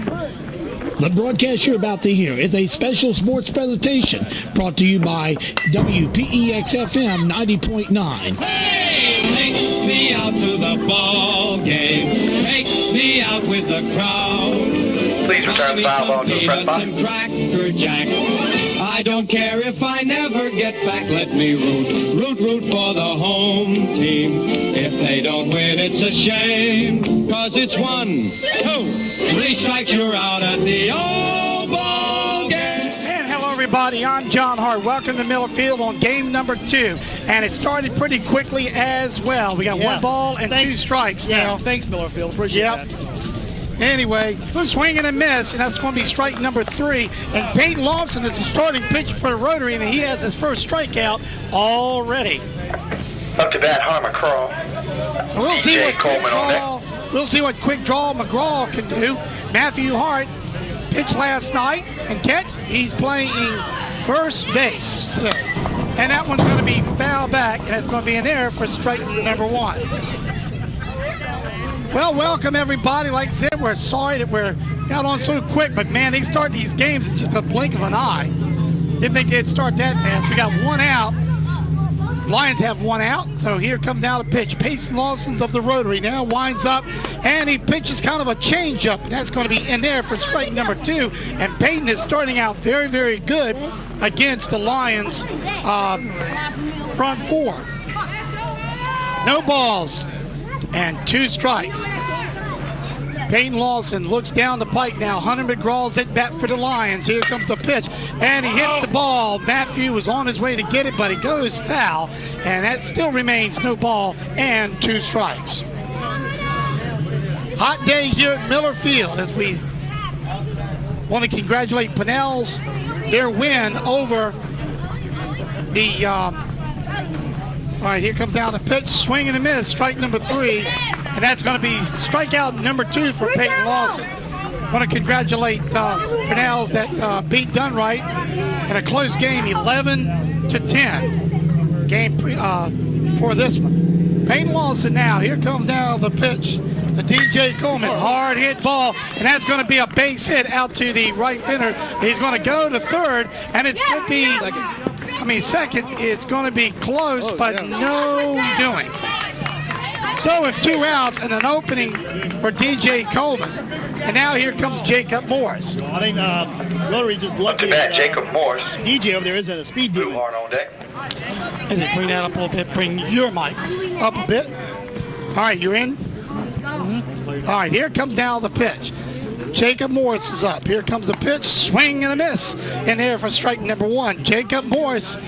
The broadcast you're about to hear is a special sports presentation brought to you by WPEX-FM 90.9. Hey, take me out to the ball game. Take me out with the crowd. Please return foul ball to the press box. Cracker Jack. I don't care if I never get back. Let me root for the home team. If they don't win, it's a shame. 'Cause it's 1, 2, 3 strikes, you're out at the old ball game. And hello, everybody. I'm John Hart. Welcome to Miller Field on game number 2. And it started pretty quickly as well. We got 1 ball and 2 strikes now. Thanks, Miller Field. Appreciate that. Anyway, swing and a miss, and that's going to be strike number 3. And Peyton Lawson is the starting pitcher for the Rotary, and he has his first strikeout already. Up to bat, Harmer Crawl. So we'll see DJ what Coleman on deck. we'll see what quick draw McGraw can do. Matthew Hart pitched last night and catch. He's playing first base today. And that one's going to be foul back, and it's going to be an error for strike number 1. Well, welcome everybody. Like I said, we're sorry that we're got on so quick, but man, they start these games in just a blink of an eye. Didn't think they'd start that fast. We got 1 out. Lions have 1 out, so here comes now the pitch. Peyton Lawson of the Rotary now winds up, and he pitches kind of a changeup, and that's going to be in there for strike number 2. And Peyton is starting out very, very good against the Lions front 4. No balls and 2 strikes. Peyton Lawson looks down the pike now. Hunter McGraw's at bat for the Lions. Here comes the pitch, and he hits the ball. Matthew was on his way to get it, but it goes foul, and that still remains no ball and 2 strikes. Hot day here at Miller Field as we want to congratulate Pinnell's, their win over the all right, here comes down the pitch, swing and a miss, strike number 3, and that's going to be strikeout number 2 for Peyton Lawson. I want to congratulate Pinnell's that beat Dunright in a close game, 11-10 game for this one. Peyton Lawson now, here comes down the pitch, the DJ Coleman, hard hit ball, and that's going to be a base hit out to the right fielder. He's going to go to third, and it's going to be second, it's going to be close, but no doing. So with 2 outs and an opening for DJ Coleman. And now here comes Jacob Morris. I think Rotary just lucky. Up to bat, Jacob Morris. DJ over there isn't a speed Blue demon. Horn on deck. As they bring that up a little bit, bring your mic up a bit. All right, you're in? Mm-hmm. All right, here comes now the pitch. Jacob Morris is up. Here comes the pitch, swing and a miss in there for strike number 1. Jacob Morris,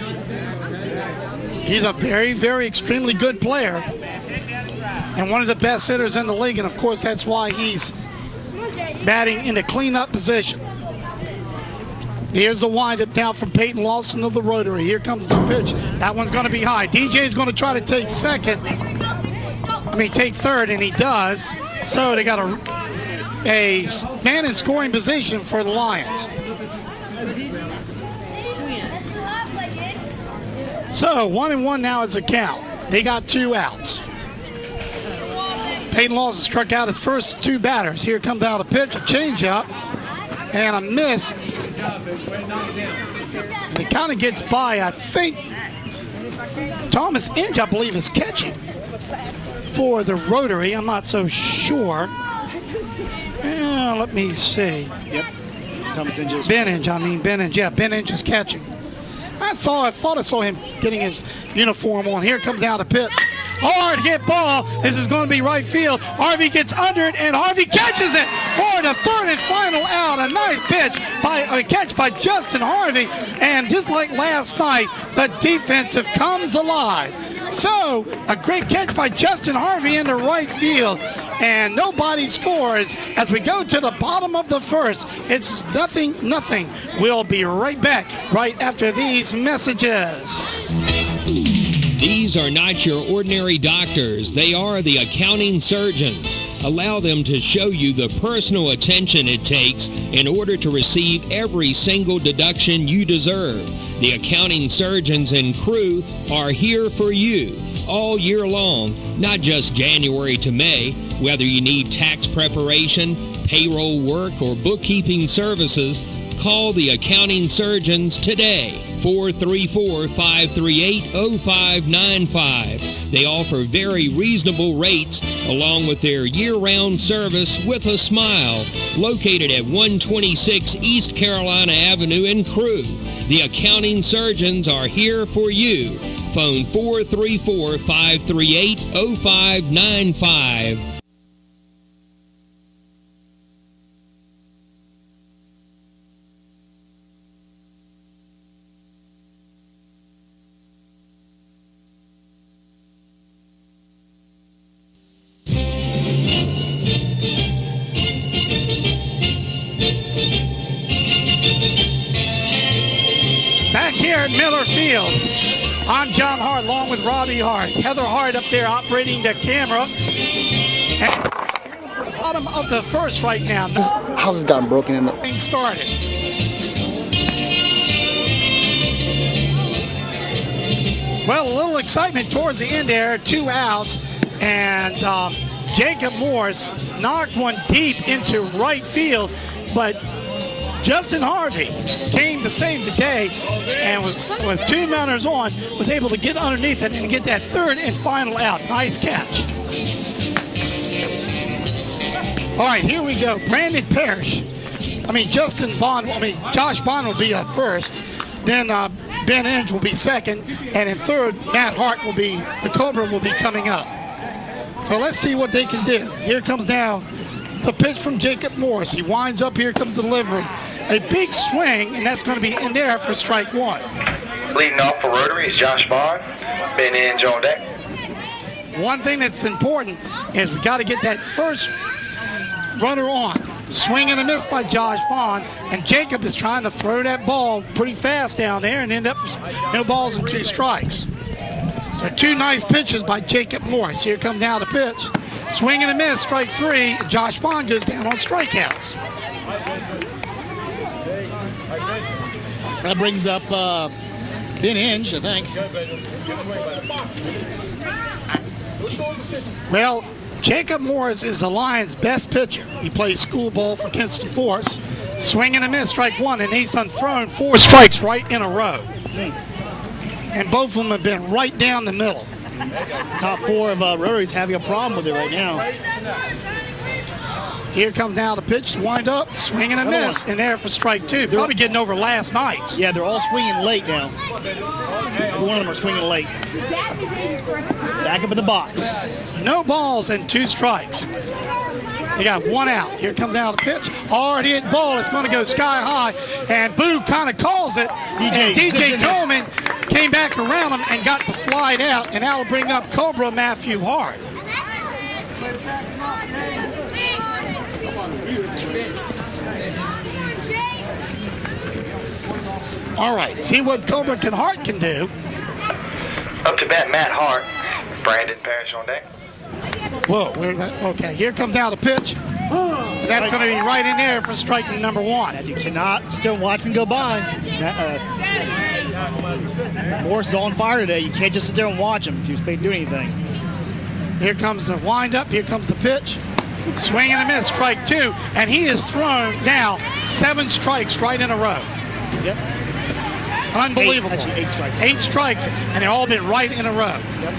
he's a very, very extremely good player and one of the best hitters in the league, and of course that's why he's batting in the cleanup position. Here's the windup now from Peyton Lawson of the Rotary. Here comes the pitch. That one's going to be high. DJ's going to try to take take third, and he does. So they got a man in scoring position for the Lions. So 1-1 now is the count. They got 2 outs. Peyton Lawson struck out his first 2 batters. Here comes out a pitch, a changeup, and a miss. And it kind of gets by, I think. Thomas Inge, I believe, is catching for the Rotary. I'm not so sure. Let me see. Yep. Ben Inge. Yeah, Ben Inge is catching. I thought I saw him getting his uniform on. Here comes down the pitch. Hard hit ball. This is going to be right field. Harvey gets under it, and Harvey catches it for the 3rd and final out. A nice catch by Justin Harvey. And just like last night, the defensive comes alive. So, a great catch by Justin Harvey into right field. And nobody scores as we go to the bottom of the first. It's 0-0. We'll be right back right after these messages. These are not your ordinary doctors. They are the accounting surgeons. Allow them to show you the personal attention it takes in order to receive every single deduction you deserve. The accounting surgeons and crew are here for you all year long, not just January to May. Whether you need tax preparation, payroll work, or bookkeeping services, call the accounting surgeons today. 434-538-0595. They offer very reasonable rates along with their year-round service with a smile. Located at 126 East Carolina Avenue in Crewe. The accounting surgeons are here for you. Phone 434-538-0595. Miller Field. I'm John Hart along with Robbie Hart. Heather Hart up there operating the camera. And bottom of the first right now. This house has gotten broken in. Thing started. Well, a little excitement towards the end there. 2 outs. And Jacob Morse knocked one deep into right field. But Justin Harvey came to save the day and was, with 2 runners on, was able to get underneath it and get that third and final out. Nice catch. All right, here we go. Brandon Parrish. Josh Bond will be up first. Then Ben Inge will be second. And in third, Matt Hart the Cobra will be coming up. So let's see what they can do. Here comes now the pitch from Jacob Morris. He winds up. Here comes the delivery. A big swing, and that's going to be in there for strike one. Leading off for Rotary is Josh Bond. Ben Inge on deck. One thing that's important is we got to get that first runner on. Swing and a miss by Josh Bond, and Jacob is trying to throw that ball pretty fast down there and end up no balls and 2 strikes. So 2 nice pitches by Jacob Morris. Here comes now the pitch. Swing and a miss, strike 3. Josh Bond goes down on strikeouts. That brings up Ben Inge, I think. Well, Jacob Morris is the Lions' best pitcher. He plays school ball for Kinston Forest. Swing and a miss, strike 1, and he's done thrown 4 strikes right in a row. And both of them have been right down the middle. Top 4 of Rotary's having a problem with it right now. Here comes now the pitch, wind up, swing and a miss, and there for strike 2. They're probably getting over last night's. Yeah, they're all swinging late now. Every one of them are swinging late. Back up in the box. No balls and 2 strikes. They got 1 out. Here comes now the pitch. Hard hit ball. It's going to go sky high. And Boo kind of calls it. DJ Coleman came back around him and got the fly out. And that will bring up Cobra Matthew Hart. All right, see what Cobra Hart can do. Up to bat, Matt Hart. Brandon Parrish on deck. Whoa, okay, here comes now the pitch. And that's going to be right in there for strike number 1. You cannot sit there and watch him go by. Morris is on fire today. You can't just sit there and watch him if you expect to do anything. Here comes the windup. Here comes the pitch. Swing and a miss, strike 2. And he has thrown now 7 strikes right in a row. Yep. Unbelievable. 8 strikes. 8 strikes, and they've all been right in a row. Yep.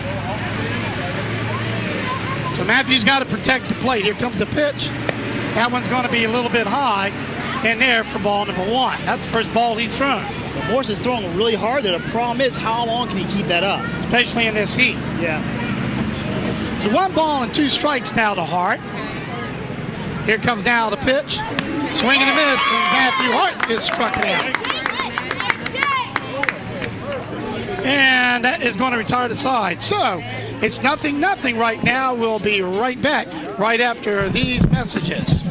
So Matthews got to protect the plate. Here comes the pitch. That one's going to be a little bit high in there for ball number 1. That's the first ball he's thrown. But Morris is throwing really hard. The problem is, how long can he keep that up? Especially in this heat. Yeah. So 1 ball and 2 strikes now to Hart. Here comes now the pitch. Swing and a miss, and Matthew Hart is struck out. And that is going to retire the side. So it's 0-0 right now. We'll be right back right after these messages.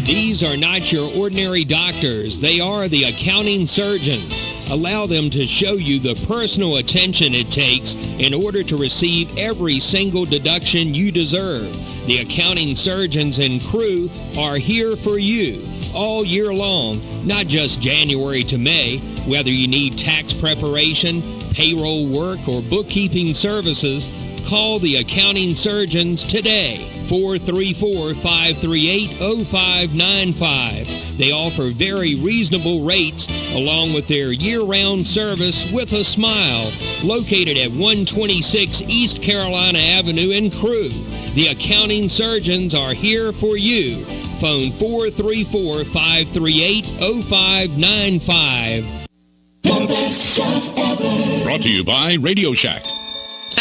These are not your ordinary doctors. They are the accounting surgeons. Allow them to show you the personal attention it takes in order to receive every single deduction you deserve. The accounting surgeons and crew are here for you all year long, not just January to May. Whether you need tax preparation, payroll work, or bookkeeping services, Call the accounting surgeons today. 434-538-0595. They offer very reasonable rates along with their year-round service with a smile. Located at 126 East Carolina Avenue in Crewe. The accounting surgeons are here for you. Phone 434-538-0595. The best stuff ever. Brought to you by Radio Shack.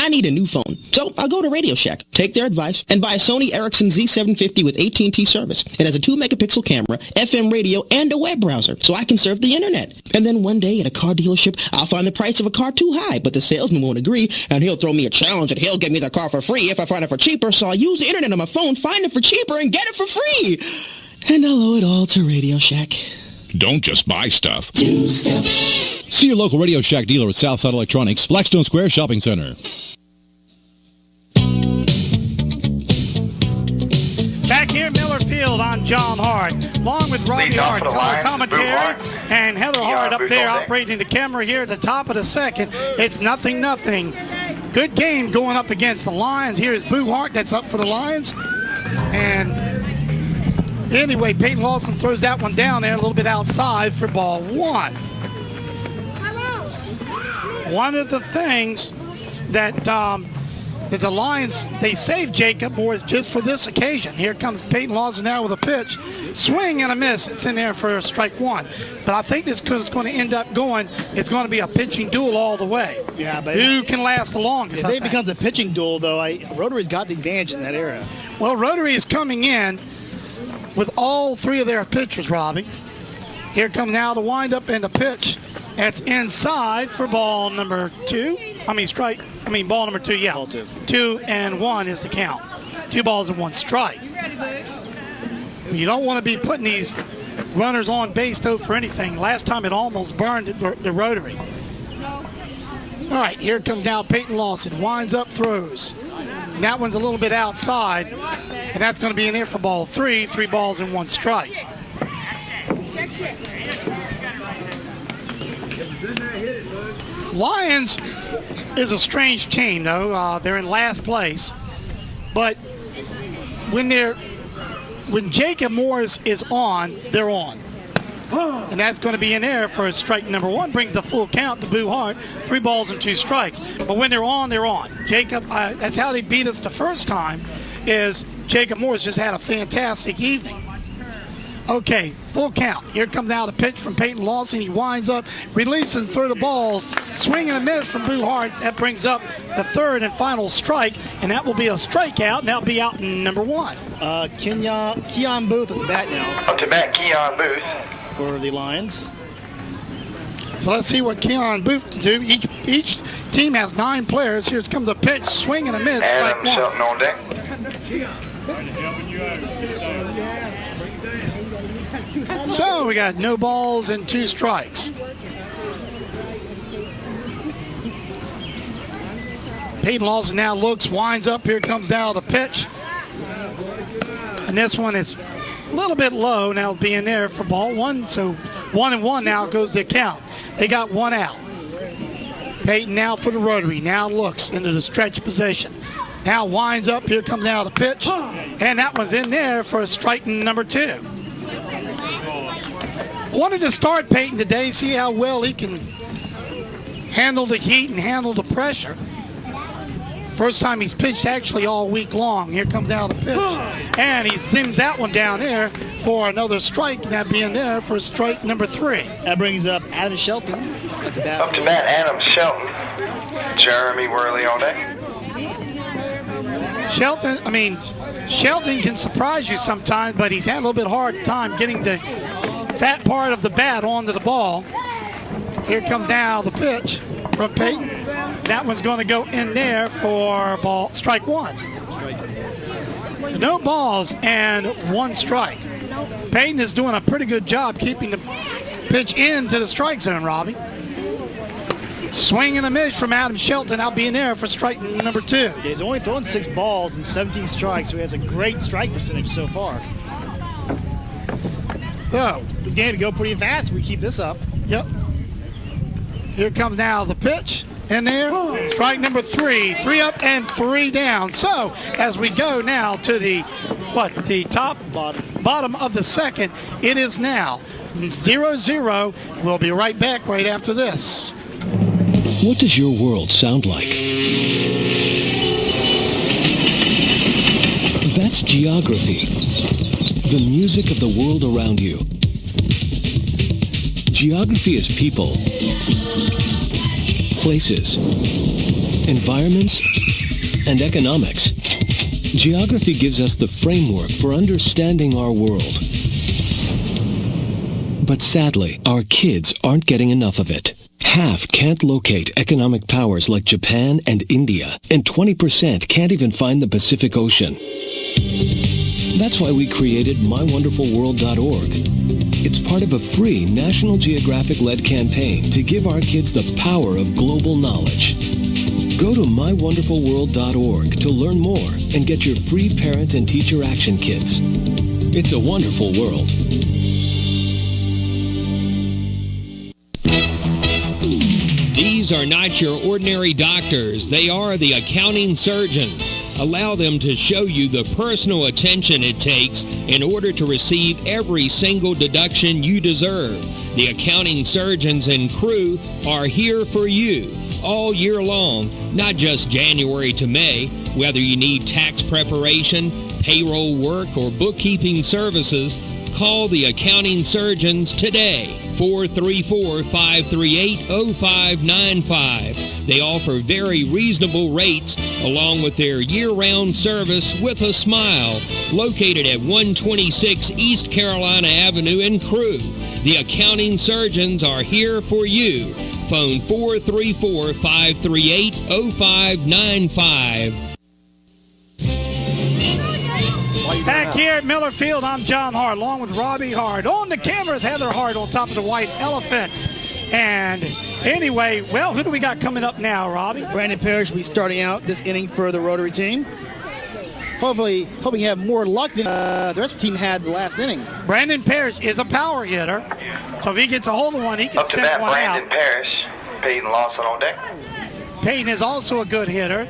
I need a new phone, so I'll go to Radio Shack, take their advice, and buy a Sony Ericsson Z750 with AT&T service. It has a 2-megapixel camera, FM radio, and a web browser, so I can surf the internet. And then one day at a car dealership, I'll find the price of a car too high, but the salesman won't agree, and he'll throw me a challenge and he'll give me the car for free if I find it for cheaper, so I'll use the internet on my phone, find it for cheaper, and get it for free. And I'll owe it all to Radio Shack. Don't just buy stuff. Do stuff. See your local Radio Shack dealer at Southside Electronics, Blackstone Square Shopping Center. Back here, Miller Field, I'm John Hart, along with Robbie Hart, color commentary, and Heather Hart up there operating the camera here at the top of the second. It's 0-0. Good game going up against the Lions. Here's Boo Hart, that's up for the Lions. And anyway, Peyton Lawson throws that one down there a little bit outside for ball one. One of the things that the Lions, they saved Jacob Morris just for this occasion. Here comes Peyton Lawson now with a pitch. Swing and a miss. It's in there for strike one. But I think this is going to end up it's going to be a pitching duel all the way. Yeah, but who can last the longest? If it becomes a pitching duel, though, Rotary's got the advantage in that area. Well, Rotary is coming in with all three of their pitchers, Robbie. Here comes now the windup and the pitch. That's inside for ball number two. Ball number two, yeah. Ball two. 2-1 is the count. 2 balls and 1 strike. You don't want to be putting these runners on base, though, for anything. Last time it almost burned the Rotary. All right, here comes now Peyton Lawson. Winds up, throws. And that one's a little bit outside. And that's going to be in there for ball 3. 3 balls and 1 strike. Lions is a strange team, though. They're in last place. But when Jacob Morris is on, they're on. And that's going to be in there for strike number 1. Brings the full count to Boo Hart. 3 balls and 2 strikes. But when they're on, they're on. Jacob, that's how they beat us the first time, is Jacob Morris just had a fantastic evening. Okay, full count. Here comes out a pitch from Peyton Lawson. He winds up, releasing through the balls. Swing and a miss from Boo Hart. That brings up the 3rd and final strike, and that will be a strikeout, and that'll be out in number 1. Keon Booth at the bat now. Up to bat, Keon Booth. For the Lions. So let's see what Keon Booth can do. Each team has 9 players. Here comes a pitch, swing and a miss. Adam Shelton on deck. So we got no balls and 2 strikes. Peyton Lawson now looks, winds up. Here comes now the pitch. And this one is a little bit low. Now being there for ball 1. So 1-1 now goes the count. They got 1 out. Peyton now for the Rotary. Now looks into the stretch position. Now winds up. Here comes now the pitch. And that one's in there for strike number 2. Wanted to start Peyton today, see how well he can handle the heat and handle the pressure. First time he's pitched actually all week long. Here comes out the pitch. And he zims that one down there for another strike, and that being there for strike number 3. That brings up Adam Shelton at the bat. Up to bat, Adam Shelton. Jeremy Worley on deck. Shelton can surprise you sometimes, but he's had a little bit hard time getting that part of the bat onto the ball. Here comes now the pitch from Peyton. That one's going to go in there for strike 1. No balls and 1 strike. Peyton is doing a pretty good job keeping the pitch into the strike zone, Robbie. Swing and a miss from Adam Shelton. I'll be in there for strike number 2. He's only thrown 6 balls and 17 strikes, so he has a great strike percentage so far. So this game to go pretty fast if we keep this up. Yep. Here comes now the pitch. in there. Strike number 3. 3 up and 3 down. So as we go now to the bottom of the second, it is now 0-0. We'll be right back right after this. What does your world sound like? That's geography. The music of the world around you. Geography is people, places, environments, and economics. Geography gives us the framework for understanding our world. But sadly, our kids aren't getting enough of it. Half can't locate economic powers like Japan and India, and 20% can't even find the Pacific Ocean. That's why we created MyWonderfulWorld.org. It's part of a free National Geographic-led campaign to give our kids the power of global knowledge. Go to MyWonderfulWorld.org to learn more and get your free parent and teacher action kits. It's a wonderful world. These are not your ordinary doctors. They are the accounting surgeons. Allow them to show you the personal attention it takes in order to receive every single deduction you deserve. The accounting surgeons and crew are here for you all year long, not just January to May. Whether you need tax preparation, payroll work, or bookkeeping services, call the accounting surgeons today. 434-538-0595. They offer very reasonable rates along with their year-round service with a smile. Located at 126 East Carolina Avenue in Crewe. The accounting surgeons are here for you. Phone 434-538-0595. Back here at Miller Field, I'm John Hart, along with Robbie Hart. On the camera is Heather Hart on top of the white elephant. And anyway, well, who do we got coming up now, Robbie? Brandon Parrish will be starting out this inning for the Rotary team. Hoping you have more luck than the rest of the team had the last inning. Brandon Parrish is a power hitter. So if he gets a hold of one, he can send one Brandon out. Parrish, Peyton Lawson on deck. Peyton is also a good hitter.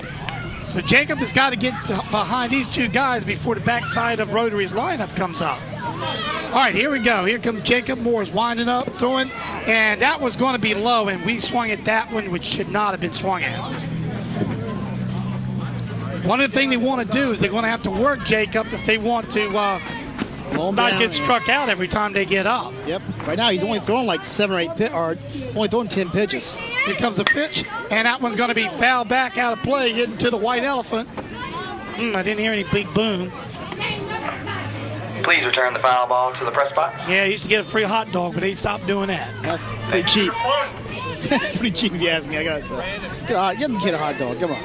So Jacob has got to get behind these two guys before the backside of Rotary's lineup comes up. All right, here we go. Here comes Jacob Morris winding up, throwing, and that was going to be low, and we swung at that one, which should not have been swung at. One of the things they want to do is they're going to have to work Jacob if they want to not get struck out every time they get up. Yep. Right now he's only throwing like 7 or 8 only throwing 10 pitches. Here comes the pitch, and that one's going to be fouled back out of play, getting to the white elephant. I didn't hear any big boom. Please return the foul ball to the press box. Yeah, he used to get a free hot dog, but they stopped doing that. That's pretty cheap. Pretty cheap if you ask me, I gotta say. Get him a hot dog, come on.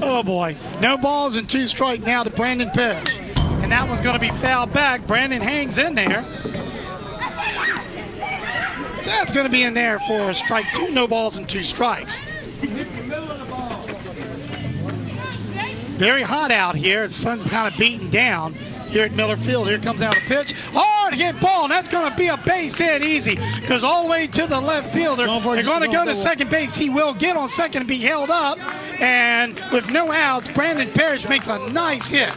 Oh boy. No balls and 2 strikes now to Brandon Parrish. And that one's going to be fouled back. Brandon hangs in there. So that's going to be in there for a strike 2. No balls and 2 strikes. Very hot out here. The sun's kind of beating down here at Miller Field. Here comes out the pitch. Hard to get ball, and that's going to be a base hit easy. Goes all the way to the left fielder. They're going to go to second base. He will get on second and be held up. And with no outs, Brandon Parrish makes a nice hit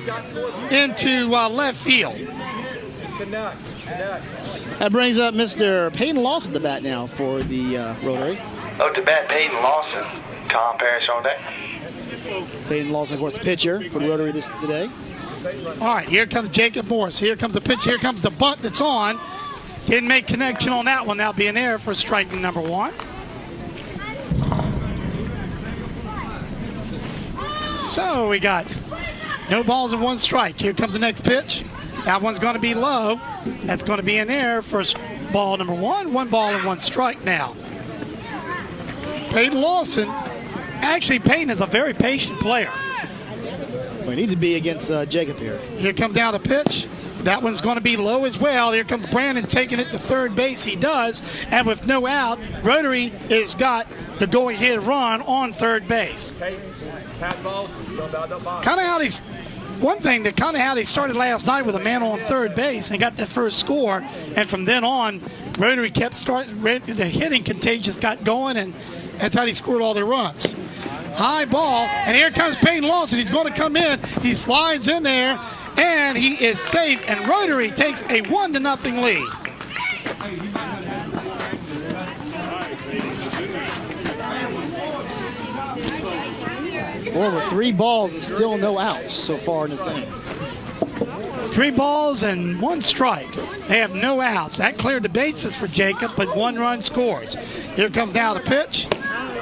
into left field. That brings up Mr. Peyton Lawson to bat now for the Rotary. Oh, to bat Peyton Lawson. Tom Parrish on deck. Peyton Lawson, of course, the pitcher for the Rotary today. All right, here comes Jacob Morris. Here comes the pitch. Here comes the bunt that's on. Didn't make connection on that one. That'll be in there for strike number 1. So we got no balls and 1 strike. Here comes the next pitch. That one's going to be low. That's going to be in there for ball number 1. 1 ball and 1 strike now. Peyton Lawson. Actually, Peyton is a very patient player. Well, he needs to be against Jacob here. Here comes down a pitch. That one's going to be low as well. Here comes Brandon taking it to third base. He does. And with no out, Rotary has got the go-ahead run on third base. Kind of how they started last night with a man on third base and got that first score. And from then on, Rotary kept the hitting contagion got going, and That's how he scored all their runs. High ball, and here comes Peyton Lawson. He's going to come in. He slides in there, and he is safe, and Rotary takes a 1-0 lead. Over 3 balls and still no outs so far in this inning. 3 balls and 1 strike. They have no outs. That cleared the bases for Jacob, but 1 run scores. Here comes now the pitch.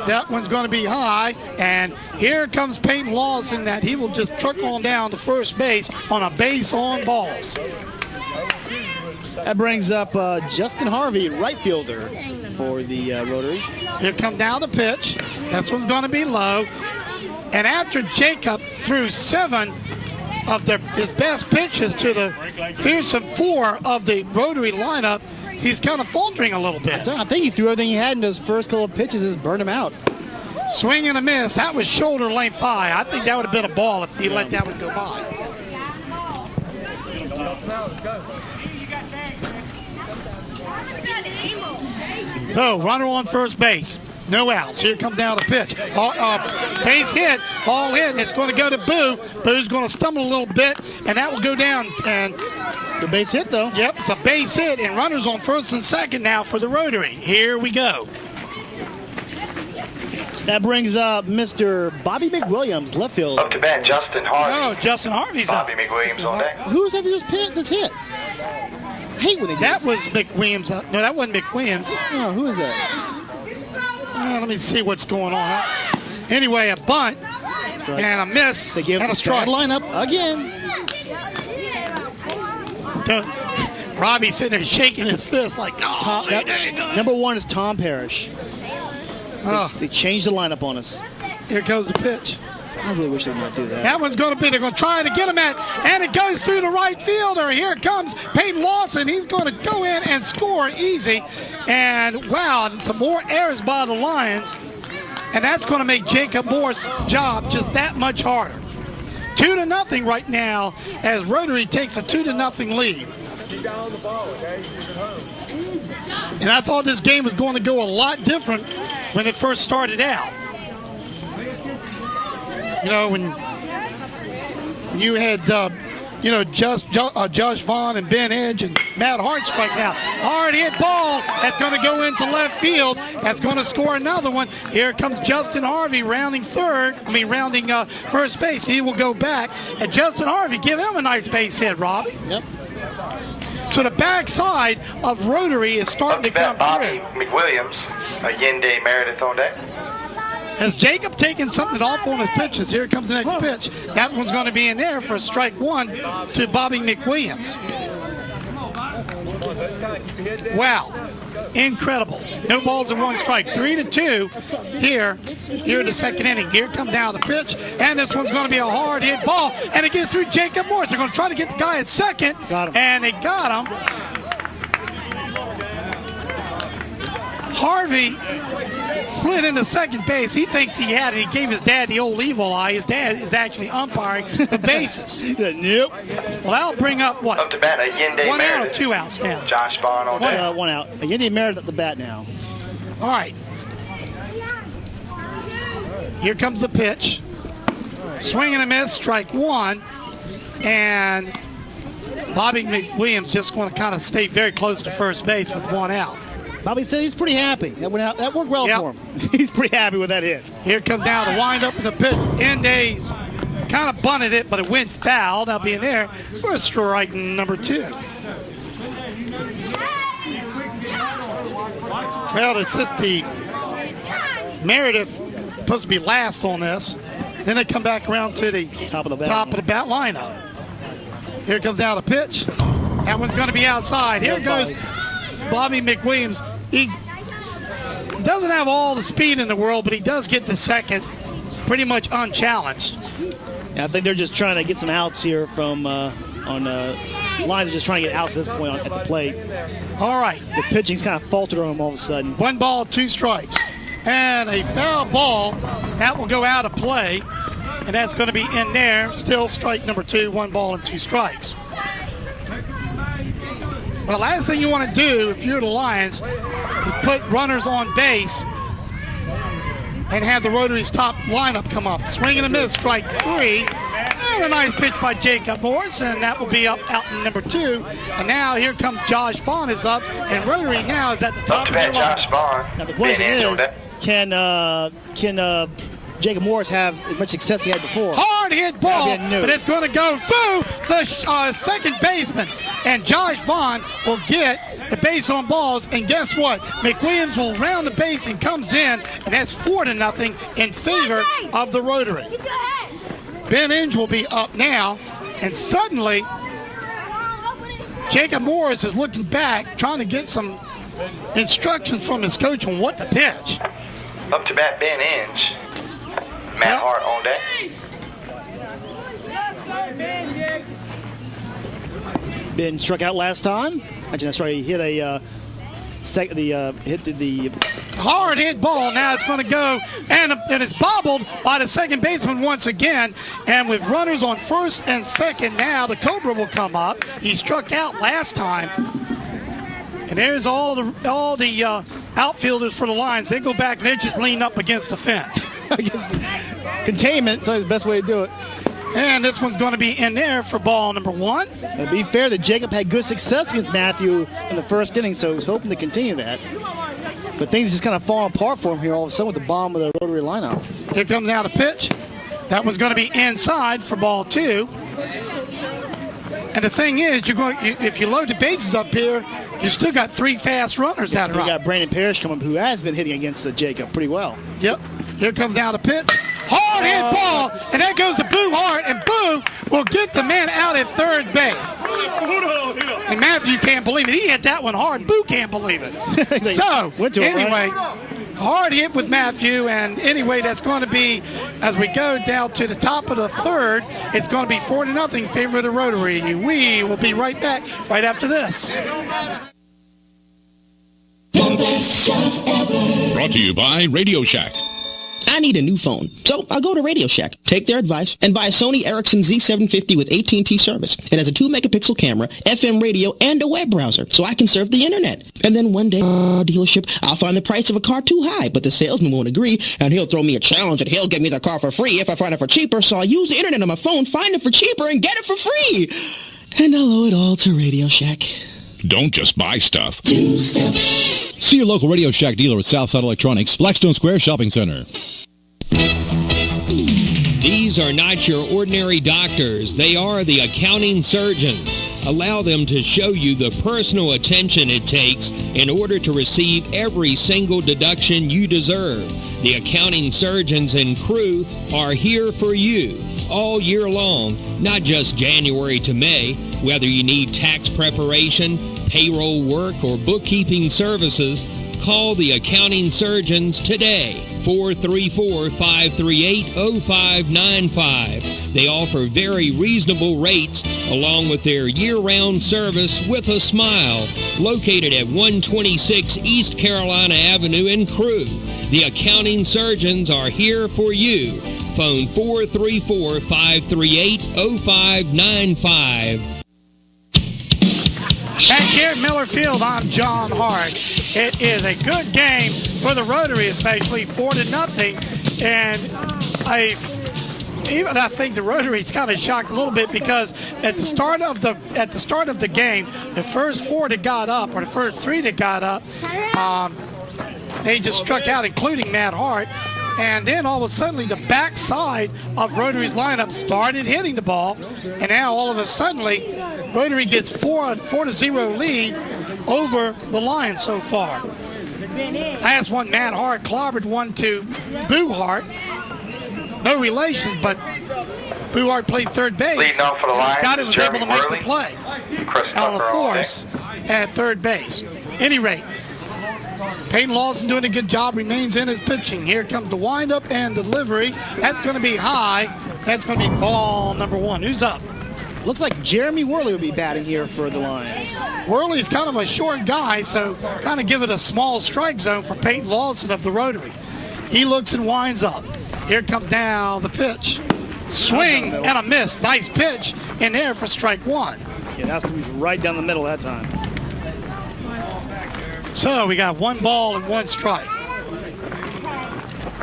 That one's going to be high, and here comes Peyton Lawson that he will just truck on down to first base on a base on balls. That brings up Justin Harvey, right fielder for the Rotary. Here comes down the pitch. This one's going to be low. And after Jacob threw 7 of his best pitches to the fearsome 4 of the Rotary lineup, he's kind of faltering a little bit. I think he threw everything he had in those first couple of pitches and burned him out. Swing and a miss. That was shoulder length high. I think that would have been a ball if he let that one go by. So, runner on first base. No outs. Here comes down the pitch. Base hit. Ball hit. And it's going to go to Boo. Boo's going to stumble a little bit, and that will go down. And the base hit, though. Yep, it's a base hit, and runners on first and second now for the Rotary. Here we go. That brings up Mr. Bobby McWilliams, left field. Up to bat, Justin Harvey. Oh, Justin Harvey's Bobby up. McWilliams on deck. Who's that just hit this hit? I hate when they do that. Was McWilliams. No, that wasn't McWilliams. Oh, who is that? Let me see what's going on. Anyway, a bunt and a miss they give and a strike. Lineup again. Robbie's sitting there shaking his fist like, no. Number 1 is Tom Parrish. They changed the lineup on us. Here goes the pitch. I really wish they would not do that. That one's going to be, they're going to try to get him at, and it goes through the right fielder. Here comes Peyton Lawson. He's going to go in and score easy. And, wow, some more errors by the Lions. And that's going to make Jacob Moore's job just that much harder. 2-0 right now as Rotary takes a 2-0 lead. And I thought this game was going to go a lot different when it first started out. You know, when you had, Josh Vaughn and Ben Edge and Matt Hart striking out. Hard hit ball. That's going to go into left field. That's going to score another one. Here comes Justin Harvey rounding first base. He will go back. And Justin Harvey, give him a nice base hit, Robbie. Yep. So the backside of Rotary is starting to come Bobby through. McWilliams, Yende Meredith on deck. Has Jacob taken something off on his pitches? Here comes the next pitch. That one's going to be in there for strike 1 to Bobby McWilliams. Wow. Incredible. No balls and 1 strike. 3-2 here in the second inning. Here comes down the pitch, and this one's going to be a hard hit ball, and it gets through Jacob Morris. They're going to try to get the guy at second, and they got him. Harvey slid into second base. He thinks he had it. He gave his dad the old evil eye. His dad is actually umpiring the bases. Nope. Well, that'll bring up what? Up to bat, Yende 1 Meredith. out or 2 outs now? Josh Vaughn on deck. 1 out. Yende Meredith at the bat now. All right. Here comes the pitch. Swing and a miss, strike 1. And Bobby McWilliams just going to kind of stay very close to first base with 1 out. Bobby said he's pretty happy. That went out. That worked well for him. He's pretty happy with that hit. Here comes down the wind up in the pitch. Endays kind of bunted it, but it went foul. Now being there for strike number 2. Well, it's just the Meredith supposed to be last on this. Then they come back around to the top of the bat lineup. Here comes down the pitch. That one's going to be outside. Here goes Bobby McWilliams. He doesn't have all the speed in the world, but he does get to second pretty much unchallenged. Yeah, I think they're just trying to get some outs here from Lions are just trying to get outs at this point at the plate. All right. The pitching's kind of faltered on them all of a sudden. 1 ball, 2 strikes. And a foul ball. That will go out of play. And that's going to be in there. Still strike number 2, 1 ball and 2 strikes. Well, the last thing you want to do if you're the Lions is put runners on base and have the Rotary's top lineup come up. Swing and a miss, strike 3. And a nice pitch by Jacob Morris, and that will be out in number 2. And now here comes Josh Bond is up, and Rotary now is at the top Up to bat, Josh Bond. Now the question is, can Jacob Morris have as much success he had before? Hard hit ball, but it's going to go through the second baseman, and Josh Bond will get the base on balls, and guess what? McWilliams will round the base and comes in, and that's 4-0 in favor of the Rotary. Ben Inge will be up now, and suddenly Jacob Morris is looking back, trying to get some instructions from his coach on what to pitch. Up to bat, Ben Inge. Matt Hart on deck. Ben struck out last time. Actually, that's right. He hit a the hard hit ball. Now it's going to go, and it's bobbled by the second baseman once again. And with runners on first and second, now the Cobra will come up. He struck out last time. And there's all the outfielders for the Lions. They go back and they just lean up against the fence. Containment is the best way to do it. And this one's going to be in there for ball number 1. To be fair, that Jacob had good success against Matthew in the first inning, so he was hoping to continue that. But things just kind of falling apart for him here all of a sudden with the bottom of the Rotary lineup. Here comes now the pitch. That one's going to be inside for ball 2. And the thing is, if you load the bases up here, you still got 3 fast runners out of it. You got Brandon Parrish coming up, who has been hitting against Jacob pretty well. Yep. Here comes now the pitch. Hard hit ball, and that goes to Boo Hart, and Boo will get the man out at third base. And Matthew can't believe it. He hit that one hard. Boo can't believe it. So, anyway, hard hit with Matthew, and anyway, that's going to be, as we go down to the top of the third, it's going to be 4-0 in favor of the Rotary. We will be right back right after this. The best stuff ever. Brought to you by Radio Shack. I need a new phone, so I'll go to Radio Shack, take their advice, and buy a Sony Ericsson Z750 with AT&T service. It has a 2-megapixel camera, FM radio, and a web browser, so I can surf the internet. And then one day, dealership, I'll find the price of a car too high, but the salesman won't agree, and he'll throw me a challenge, and he'll give me the car for free if I find it for cheaper, so I'll use the internet on my phone, find it for cheaper, and get it for free. And I'll owe it all to Radio Shack. Don't just buy stuff. Do stuff. See your local Radio Shack dealer at Southside Electronics, Blackstone Square Shopping Center. These are not your ordinary doctors. They are the accounting surgeons. Allow them to show you the personal attention it takes in order to receive every single deduction you deserve. The accounting surgeons and crew are here for you all year long, not just January to May. Whether you need tax preparation, payroll work, or bookkeeping services, call the accounting surgeons today. 434-538-0595. They offer very reasonable rates along with their year-round service with a smile. Located at 126 East Carolina Avenue in Crewe. The accounting surgeons are here for you. Phone 434-538-0595. Back here at Miller Field, I'm John Hart. It is a good game for the Rotary, especially 4-0. And I think the Rotary's kind of shocked a little bit because at the start of the game, the first 4 that got up, or the first 3 that got up, they just struck out, including Matt Hart. And then all of a sudden, the backside of Rotary's lineup started hitting the ball. And now all of a sudden, Rotary gets 4-0 lead over the Lions so far. Last one, Matt Hart clobbered one to Boo Hart. No relation, but Boo Hart played third base. Leading off for the Lions, Scott was able to make the play on the force at third base. Any rate, Peyton Lawson doing a good job, remains in his pitching. Here comes the windup and delivery. That's going to be high. That's going to be ball number 1. Who's up? Looks like Jeremy Worley will be batting here for the Lions. Worley's kind of a short guy, so kind of give it a small strike zone for Peyton Lawson of the Rotary. He looks and winds up. Here comes now the pitch. Swing and a miss. Nice pitch in there for strike 1. Yeah, that's right down the middle that time. So we got 1 ball and 1 strike.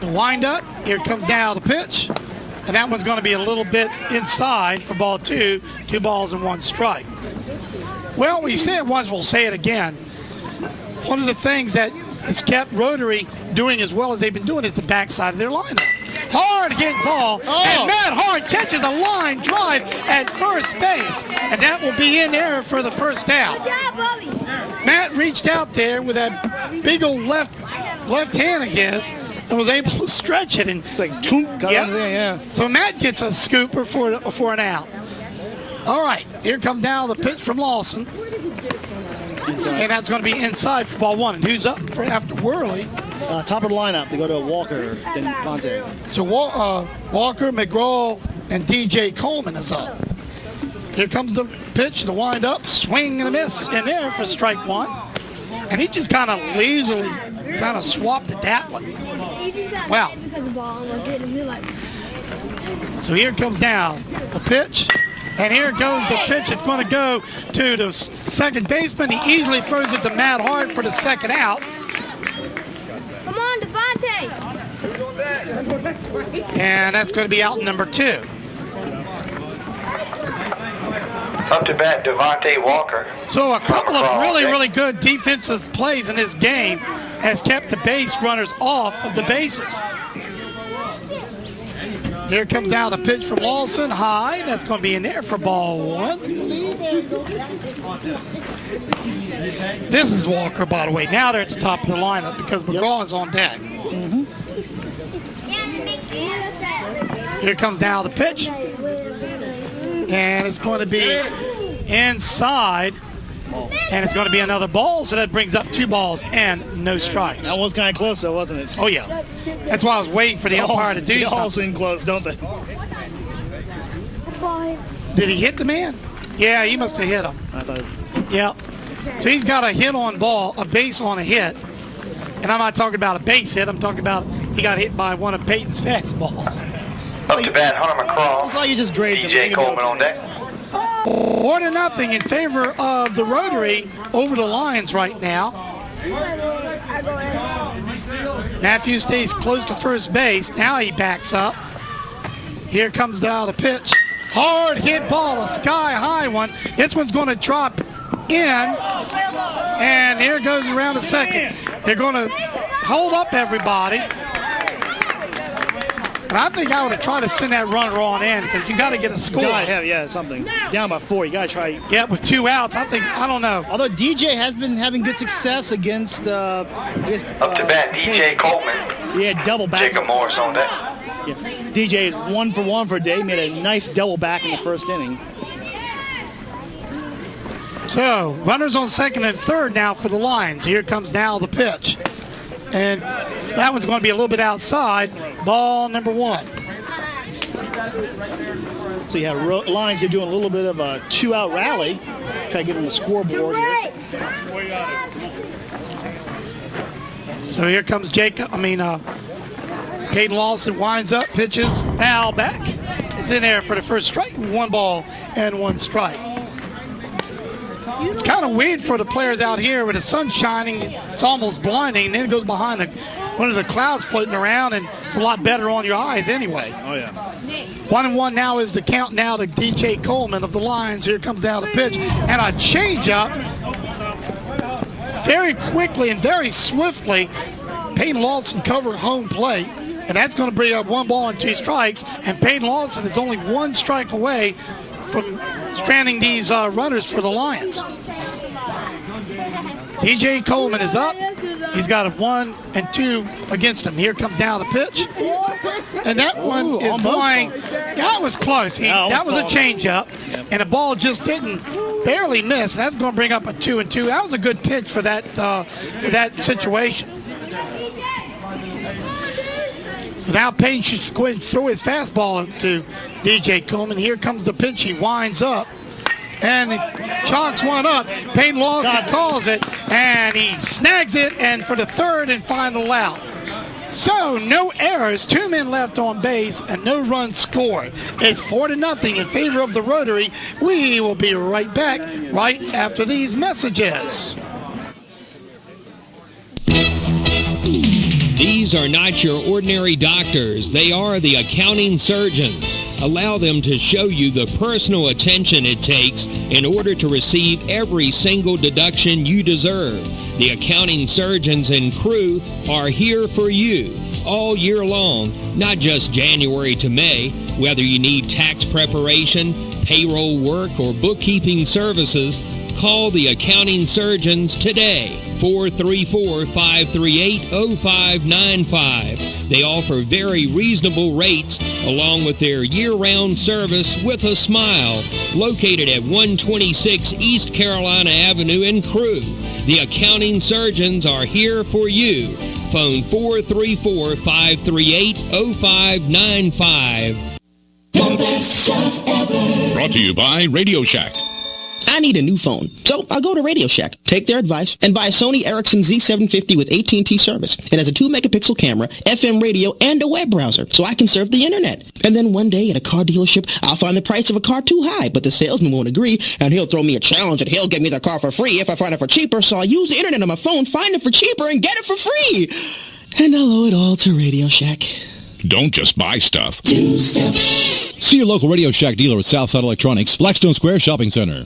The windup. Here comes now the pitch. And that one's going to be a little bit inside for ball 2. 2 balls and 1 strike. Well, we said it once, we'll say it again. One of the things that has kept Rotary doing as well as they've been doing is the backside of their lineup. Hard hit ball, and Matt Hart catches a line drive at first base, and that will be in there for the first out. Matt reached out there with that big old left hand of his and was able to stretch it and So Matt gets a scooper for an out. All right, here comes now the pitch from Lawson. Inside. And that's going to be inside for ball 1. And who's up for after Worley? Top of the lineup, they go to Walker, then Conte. So Walker, McGraw, and DJ Coleman is up. Here comes the pitch, the wind up, swing and a miss in there for strike 1. And he just kind of lazily kind of swapped at that one. Wow. So here comes down the pitch. And here goes the pitch. It's going to go to the second baseman. He easily throws it to Matt Hart for the second out. Come on, Devontae. And that's going to be out number 2. Up to bat, Devontae Walker. So a couple of really good defensive plays in this game has kept the base runners off of the bases. Here comes down the pitch from Lawson, high. That's going to be in there for ball 1. This is Walker, by the way. Now they're at the top of the lineup because McGraw is on deck. Here comes down the pitch. And it's going to be inside. And it's going to be another ball, so that brings up 2 balls and no strikes. That was kind of close, though, wasn't it? Oh, yeah. That's why I was waiting for the umpire to do something. They all seem close, don't they? Did he hit the man? Yeah, he must have hit him. I thought. Yeah. So he's got a hit on ball, a base on a hit. And I'm not talking about a base hit. I'm talking about he got hit by one of Peyton's fastballs. Up to bat, Hunter McCraw. It's like you just grazed DJ Coleman on deck. 4-0 in favor of the Rotary over the Lions right now. Matthews stays close to first base. Now he backs up. Here comes down the pitch. Hard hit ball, a sky-high one. This one's going to drop in. And here goes around the second. They're going to hold up everybody. And I think I would have tried to send that runner on in because you got to get a score. Something. Down by 4, you got to try. Yeah, with 2 outs, I don't know. Although DJ has been having good success against. Up to bat, DJ Coleman. Yeah, double back. Jacob Morris on deck. Yeah. DJ is 1 for 1 for a day. Made a nice double back in the first inning. So, runners on second and third now for the Lions. Here comes now the pitch. And that one's going to be a little bit outside. Ball number 1. So you have Lions are doing a little bit of a 2-out rally. Try to get on the scoreboard here. So here comes Peyton Lawson winds up, pitches, foul back. It's in there for the first strike. 1 ball and 1 strike. It's kind of weird for the players out here with the sun shining. It's almost blinding. And then it goes behind one of the clouds floating around, and it's a lot better on your eyes anyway. Oh, yeah. 1-1 now is the count now to DJ Coleman of the Lions. Here comes down the pitch. And a changeup. Very quickly and very swiftly, Peyton Lawson covered home plate. And that's going to bring up 1 ball and 2 strikes. And Peyton Lawson is only 1 strike away from stranding these runners for the Lions. DJ Coleman is up. He's got a 1 and 2 against him. Here comes down the pitch. And that one is going. That was close. That was a changeup. And the ball just didn't barely miss. That's going to bring up a 2 and 2. That was a good pitch for that situation. So now Payne should go ahead and throw his fastball to DJ Coleman. Here comes the pitch. He winds up. And he chalks one up. Payne Lawson calls it. And he snags it. And for the third and final out. So no errors. 2 men left on base. And no runs scored. It's 4-0 in favor of the Rotary. We will be right back right after these messages. These are not your ordinary doctors. They are the accounting surgeons. Allow them to show you the personal attention it takes in order to receive every single deduction you deserve. The accounting surgeons and crew are here for you all year long, not just January to May. Whether you need tax preparation, payroll work, or bookkeeping services, call the accounting surgeons today. 434-538-0595. They offer very reasonable rates along with their year-round service with a smile. Located at 126 East Carolina Avenue in Crewe. The accounting surgeons are here for you. Phone 434-538-0595. The best stuff ever. Brought to you by Radio Shack. I need a new phone, so I'll go to Radio Shack, take their advice, and buy a Sony Ericsson Z750 with AT&T service. It has a 2-megapixel camera, FM radio, and a web browser, so I can surf the internet. And then one day at a car dealership, I'll find the price of a car too high, but the salesman won't agree, and he'll throw me a challenge and he'll give me the car for free if I find it for cheaper, so I'll use the internet on my phone, find it for cheaper, and get it for free. And I'll owe it all to Radio Shack. Don't just buy stuff. Do stuff. See your local Radio Shack dealer at Southside Electronics, Blackstone Square Shopping Center.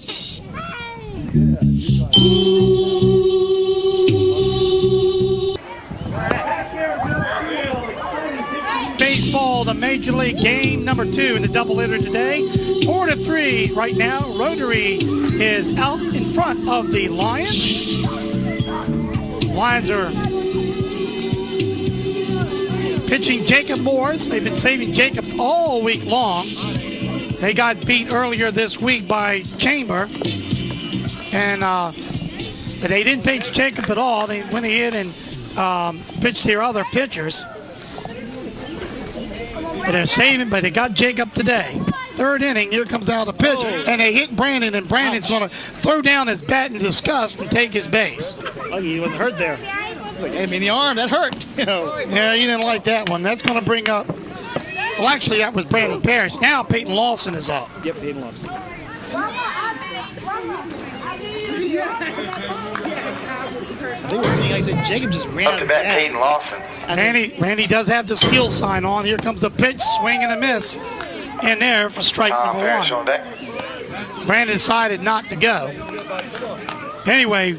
Baseball, the Major League game number 2 in the doubleheader today. 4-3 right now. Rotary is out in front of the Lions. Lions are pitching Jacob Morris. They've been saving Jacobs all week long. They got beat earlier this week by Chamber. And but they didn't pitch Jacob at all. They went ahead and pitched their other pitchers. But they're saving, but they got Jacob today. Third inning, here comes out a pitch, and they hit Brandon, and Brandon's going to throw down his bat in disgust and take his base. Lucky he wasn't hurt there. It's like, in the arm, that hurt. You know. Yeah, you didn't like that one. That's going to bring up, well, actually, that was Brandon Parrish. Now Peyton Lawson is up. Yep, Peyton Lawson. I think we're seeing, like I said, Jacob just ran Up to bat, Peyton Lawson. Randy does have the skill sign on. Here comes the pitch, swing and a miss. In there for strike number 1. On deck. Brandon decided not to go. Anyway,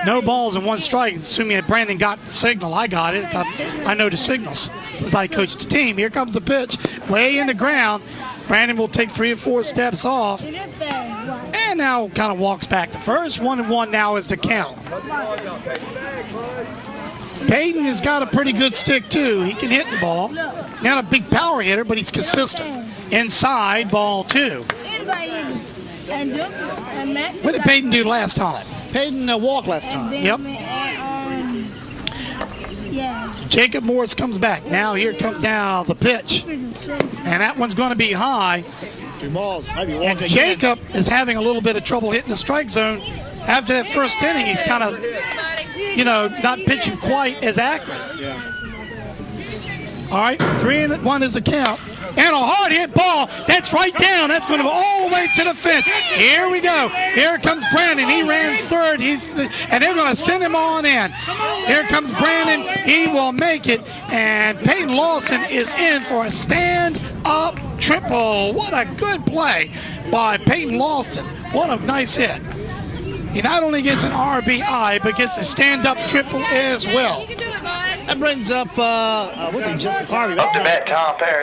no balls and 1 strike. Assuming that Brandon got the signal, I got it. I know the signals since I coached the team. Here comes the pitch, way in the ground. Brandon will take 3 or 4 steps off. And now kind of walks back to first. 1-1 now is the count. Peyton has got a pretty good stick, too. He can hit the ball. Not a big power hitter, but he's consistent. Inside, ball 2. What did Peyton do last time? Peyton walked last time. Yep. Jacob Morris comes back. Now here comes now the pitch. And that one's going to be high. 2 balls. Might be walking and Jacob is having a little bit of trouble hitting the strike zone. After that first inning, he's kind of, not pitching quite as accurate. Yeah. All right, 3-1 is the count. And a hard hit ball. That's right down. That's going to go all the way to the fence. Here we go. Here comes Brandon. He ran third. And they're going to send him on in. Here comes Brandon. He will make it. And Peyton Lawson is in for a stand-up triple. What a good play by Peyton Lawson. What a nice hit. He not only gets an RBI, but gets a stand-up triple as well. That brings up, Justin Harvey. Up to bat,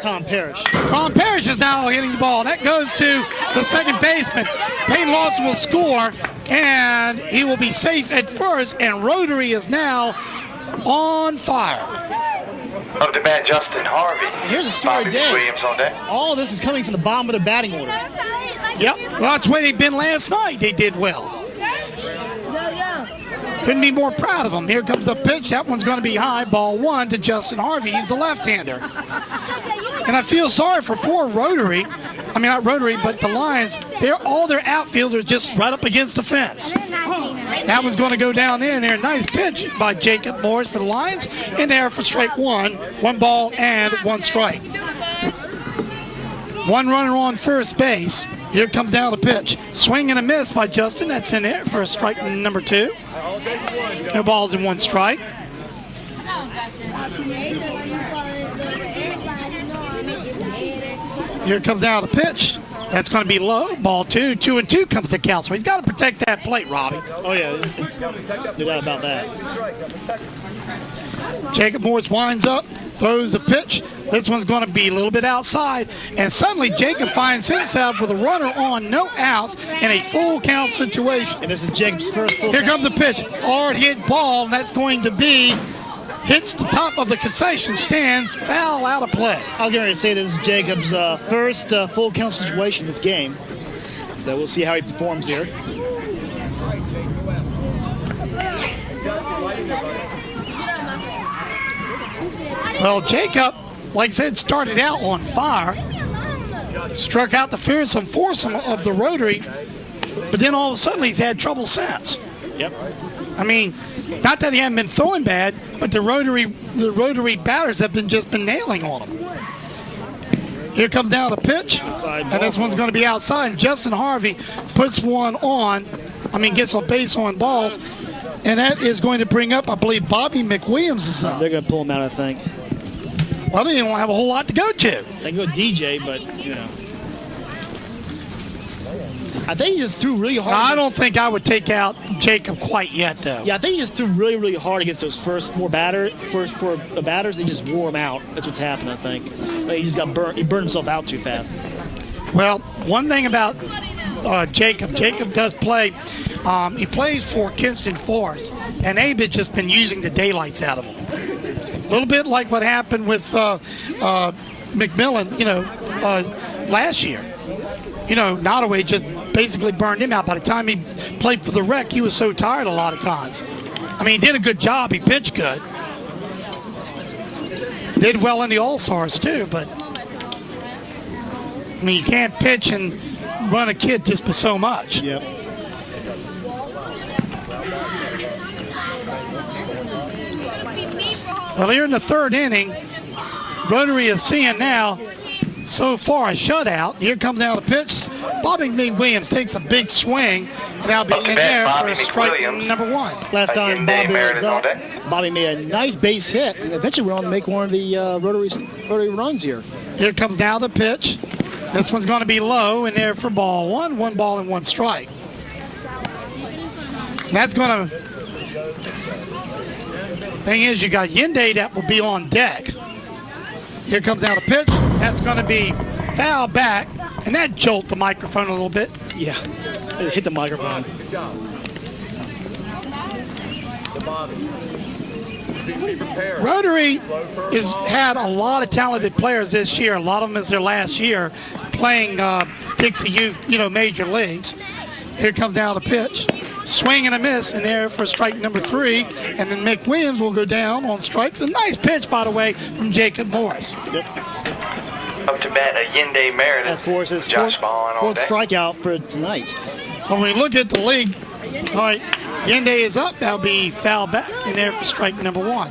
Tom Parrish. Tom Parrish is now hitting the ball. That goes to the second baseman. Peyton Lawson will score, and he will be safe at first, and Rotary is now on fire. Up to bat, Justin Harvey. Here's a story day. Williams on deck. All of this is coming from the bottom of the batting order. Yep, well, that's where they've been last night. They did well. Couldn't be more proud of him. Here comes the pitch. That one's going to be high. Ball 1 to Justin Harvey. He's the left-hander. And I feel sorry for poor Rotary. I mean, not Rotary, but the Lions. All their outfielders just right up against the fence. That one's going to go down there. And there, nice pitch by Jacob Morris for the Lions. In there for strike 1. 1 ball and 1 strike. 1 runner on first base. Here comes down the pitch. Swing and a miss by Justin. That's in there for strike number 2. No balls and 1 strike. Here comes out the pitch. That's going to be low. Ball 2. 2-2 comes to Cal. So he's got to protect that plate, Robbie. Oh, yeah. No doubt about that. Jacob Morris winds up, throws the pitch. This one's going to be a little bit outside. And suddenly Jacob finds himself with a runner on, no outs, in a full count situation. And this is Jacob's first full count. Here comes the pitch. Hard hit ball, and that's going to be hits the top of the concession stands, foul out of play. I was going to say this is Jacob's first full count situation in this game. So we'll see how he performs here. Well, Jacob, like I said, started out on fire. Struck out the fearsome foursome of the Rotary, but then all of a sudden he's had trouble since. Yep. I mean, not that he hasn't been throwing bad, but the Rotary batters have just been nailing on him. Here comes down the pitch, and this one's going to be outside. And Justin Harvey puts one on, gets a base on balls, and that is going to bring up, I believe, Bobby McWilliams is up. They're going to pull him out, I think. Well, they don't have a whole lot to go to. They can go DJ, but, I think he just threw really hard. I don't think I would take out Jacob quite yet, though. Yeah, I think he just threw really, really hard against those first four batters. They just wore him out. That's what's happened, I think. He just got burnt. He burned himself out too fast. Well, one thing about Jacob does play. He plays for Kinston Forest, and Abe has just been using the daylights out of him. A little bit like what happened with McMillan, last year. Nottaway just basically burned him out. By the time he played for the Rec, he was so tired a lot of times. He did a good job. He pitched good. Did well in the All-Stars, too, but, you can't pitch and run a kid just for so much. Yep. Well, here in the third inning, Rotary is seeing now so far a shutout. Here comes down the pitch. Bobby McWilliams takes a big swing, and that'll be in there for strike number 1. Last time Bobby was up, Bobby made a nice base hit, and eventually went on to make one of the Rotary runs here. Here comes down the pitch. This one's going to be low in there for ball 1. 1 ball and 1 strike. And that's going to... Thing is, you got Yende that will be on deck. Here comes out a pitch. That's going to be foul back, and that jolted the microphone a little bit. Yeah, it hit the microphone. Rotary has had a lot of talented players this year. A lot of them is their last year playing Dixie Youth, major leagues. Here comes down the pitch. Swing and a miss in there for strike number 3. And then McWilliams will go down on strikes. A nice pitch, by the way, from Jacob Morris. Yep. Up to bat, Yende Meredith. That's, of course, his Josh Bond all fourth day. strikeout for tonight. When we look at the league, all right, Yende is up. That'll be foul back in there for strike number 1.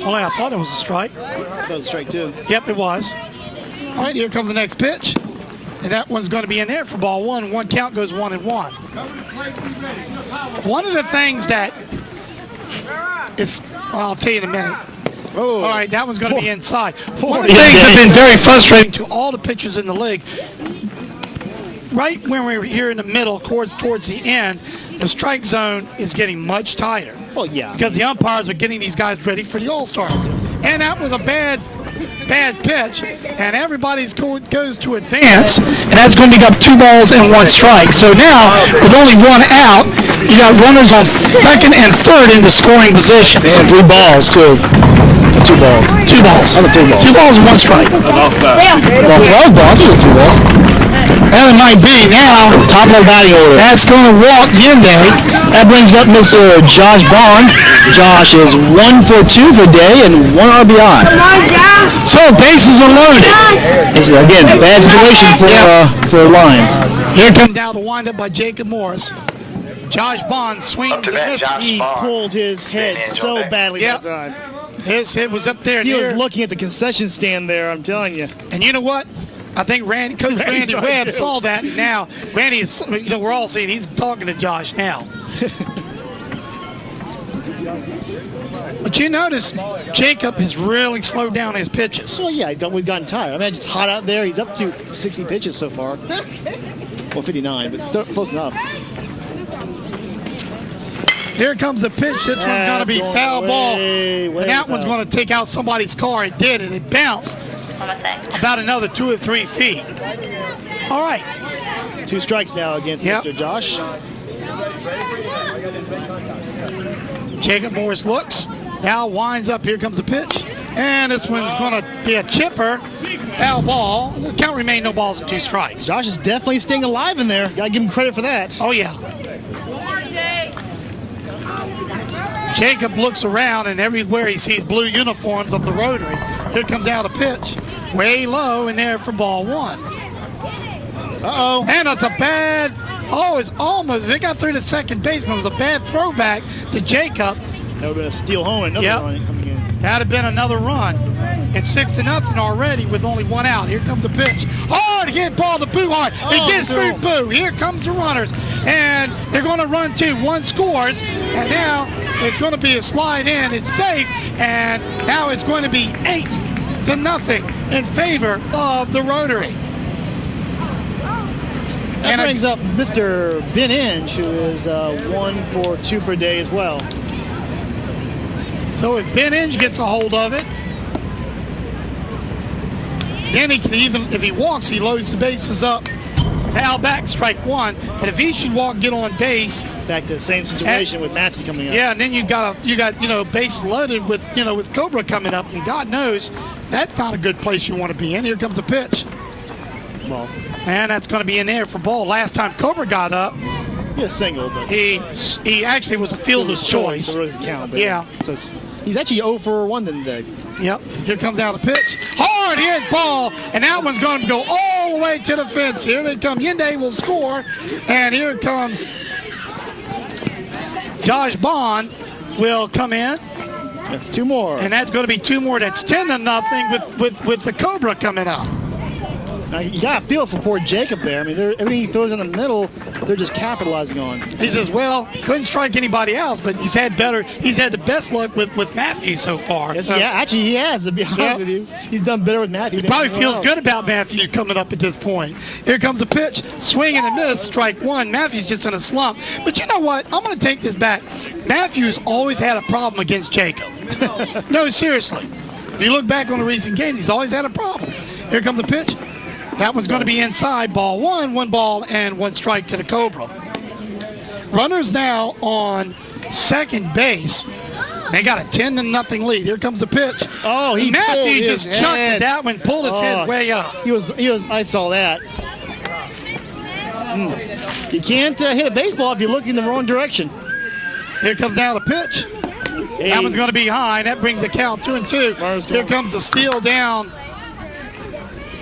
Only I thought it was a strike. That was a strike, too. Yep, it was. All right, here comes the next pitch. And that one's going to be in there for ball 1. 1 count goes 1-1. One of the things that I'll tell you in a minute. Oh. All right, that one's going to be inside. One of the things that's been very frustrating to all the pitchers in the league, right when we were here in the middle, towards the end, the strike zone is getting much tighter. Well, yeah. Because the umpires are getting these guys ready for the All-Stars. And that was a bad pitch, and everybody's goes to advance, and that's going to be up 2 balls and 1 strike. So now, with only 1 out, you got runners on second and third in the scoring positions. And 3 balls, too. 2 balls. 2 balls. 2 balls and 1 strike. Well, 12 balls, 2 balls. Well, it might be now. Top of the batting order. That's going to walk Yende. That brings up Mr. Josh Bond. Josh is 1 for 2 for the day and 1 RBI. So bases are loaded. This is, again, bad situation for the Lions. Here comes down the windup by Jacob Morris. Josh Bond swings and misses. He pulled his head so badly that time. His head was up there. He was looking at the concession stand there, I'm telling you. And you know what? I think Coach Randy Webb saw that, and now Randy is, we're all seeing he's talking to Josh now. But you notice Jacob has really slowed down his pitches. Well, yeah, we've gotten tired. I mean, it's hot out there. He's up to 60 pitches so far. Well, 59, but still close enough. Here comes the pitch. This one's going to be foul ball. And that one's going to take out somebody's car. It did, and it bounced about another 2 or 3 feet. All right. 2 strikes now against Mr. Josh. Jacob Morris looks. Now winds up. Here comes the pitch. And this one's going to be a chipper. Foul ball. The count remained no balls and 2 strikes. Josh is definitely staying alive in there. Got to give him credit for that. Oh, yeah. Jacob looks around, and everywhere he sees blue uniforms of the Rotary. Here comes out a pitch. Way low in there for ball 1. Uh-oh. And it's a bad... Oh, it's almost... If it got through to second baseman, it was a bad throwback to Jacob. That would have been a steal home. Another run coming in. That'd have been another run. It's 6-0 already with only 1 out. Here comes the pitch. Hard hit ball to Boo Hart. He gets through Boo. Here comes the runners. And they're going to run 2. 1 scores. And now it's going to be a slide in. It's safe. And now it's going to be 8-0 in favor of the Rotary. That brings up Mr. Ben Inge, who is 1 for 2 per day as well. So if Ben Inge gets a hold of it, then he can even, if he walks, he loads the bases up. Foul back, strike 1. But if he should walk, get on base. Back to the same situation with Matthew coming up. Yeah, and then you got base loaded with with Cobra coming up, and God knows that's not a good place you want to be in. Here comes the pitch. Ball. And that's going to be in there for ball. Last time Cobra got up, single, but he actually was a fielder's choice. Count, yeah. So he's actually 0 for 1 today. Yep. Here comes out a pitch. Hard hit ball, and that one's going to go all the way to the fence. Here they come. Yende will score, and here comes Josh Bond will come in. That's 2 more. And that's going to be 2 more. That's 10-0 with the Cobra coming up. Now, you got to feel for poor Jacob there. I mean, everything he throws in the middle, they're just capitalizing on. He says, well, couldn't strike anybody else, but he's had the best luck with Matthew so far. Yes, yeah, actually he has, to be honest with you. He's done better with Matthew. He probably feels good about Matthew coming up at this point. Here comes the pitch. Swing and a miss, strike 1. Matthew's just in a slump. But you know what? I'm going to take this back. Matthew's always had a problem against Jacob. No, seriously. If you look back on the recent games, he's always had a problem. Here comes the pitch. That one's going to be inside. Ball 1, 1 ball, and 1 strike to the Cobra. Runners now on second base. They got a 10-0 lead. Here comes the pitch. Oh, Matthew just chucked that one, pulled his head way up. He was. I saw that. You can't hit a baseball if you look in the wrong direction. Here comes now the pitch. Hey. That one's going to be high. That brings the count 2-2. Here comes the steal down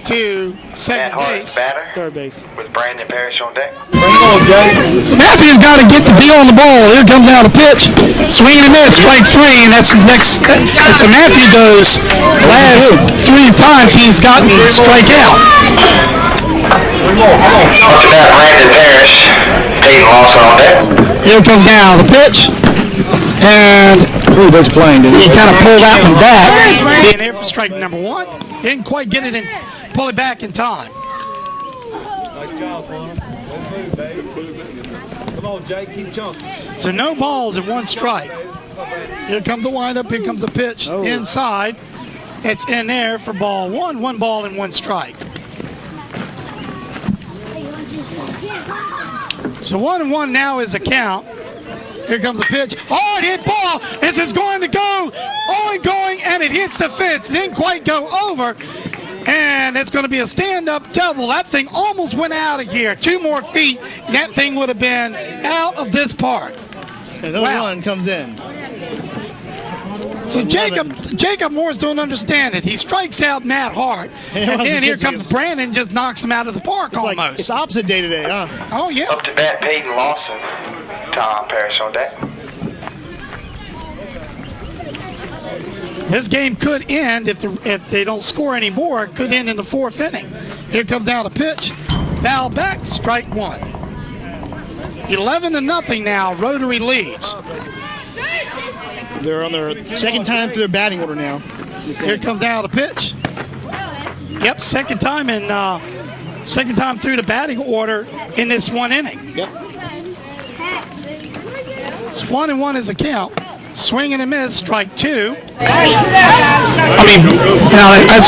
to second base. Batter. Third base. With Brandon Parrish on deck. Bring it on, Jay. Matthew's got to get the deal on the ball. Here comes out a pitch. Swing and a miss, strike 3, and that's next. And so Matthew goes last 3 times he's gotten strike out. Up to bat, Brandon Parrish. Peyton Lawson on deck. Here comes now the pitch. And he kind of pulled that one back. Being here for strike number 1. Didn't quite get it in. Pull it back in time. Come on, Jake, keep chunking. So no balls and 1 strike. Here comes the windup. Here comes the pitch inside. It's in there for ball 1. 1 ball and 1 strike. So 1-1 now is a count. Here comes the pitch. Hard hit ball. This is going to go. Going, and it hits the fence. Didn't quite go over. And it's going to be a stand-up double. That thing almost went out of here. 2 more feet, and that thing would have been out of this park. And another one comes in. So Jacob Morris don't understand it. He strikes out Matt Hart, and then here comes Brandon, just knocks him out of the park almost. Like, it's opposite day today, huh? Oh, yeah. Up to bat, Peyton Lawson. Tom Parrish on deck. This game could end if they don't score any more. It could end in the 4th inning. Here comes out a pitch. Foul back, strike 1. 11-0 now. Rotary leads. They're on their second time through their batting order now. Here comes down the pitch. Yep, second time through the batting order in this one inning. Yep. It's 1-1 is a count. Swing and a miss, strike two. That's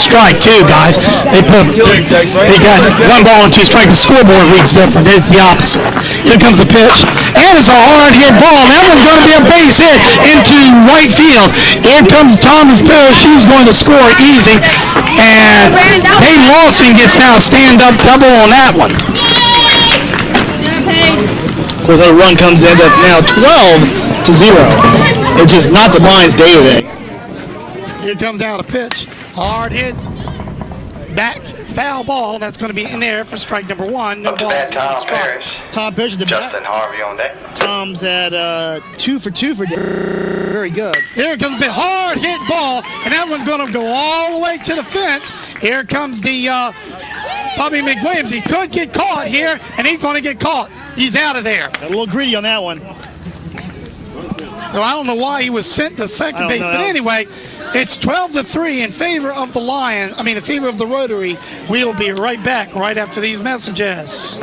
strike two, guys. They got one ball and two strikes. The scoreboard reads different. It's the opposite. Here comes the pitch. And it's a hard hit ball. That one's going to be a base hit into right field. Here comes Thomas Parrish. He's going to score easy. And Peyton Lawson gets now a stand-up double on that one. Of course, that run comes in at now 12-0. It's just not the Lions' day today. Here comes down a pitch. Hard hit. Back. Foul ball. That's going to be in there for strike number one. No ball. Tom Parrish. Tom Parrish at the Justin Harvey on deck. Tom's at 2 for 2 for very good. Here comes a bit hard hit ball, and that one's going to go all the way to the fence. Here comes the Bobby McWilliams. He could get caught here, and he's going to get caught. He's out of there. A little greedy on that one. So I don't know why he was sent to second base, but anyway, it's 12-3 in favor of the in favor of the Rotary. We'll be right back right after these messages.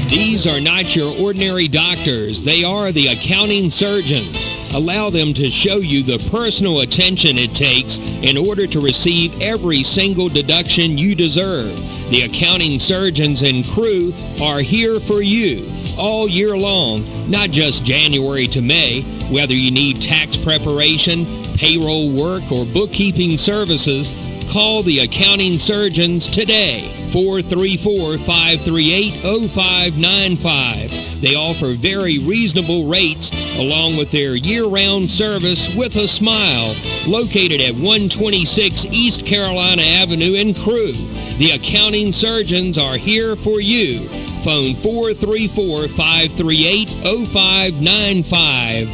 These are not your ordinary doctors. They are the accounting surgeons. Allow them to show you the personal attention it takes in order to receive every single deduction you deserve. The accounting surgeons and crew are here for you all year long, not just January to May. Whether you need tax preparation, payroll work, or bookkeeping services, call the accounting surgeons today. 434-538-0595. They offer very reasonable rates along with their year-round service with a smile, located at 126 East Carolina Avenue in Crewe. The accounting surgeons are here for you. Phone 434-538-0595.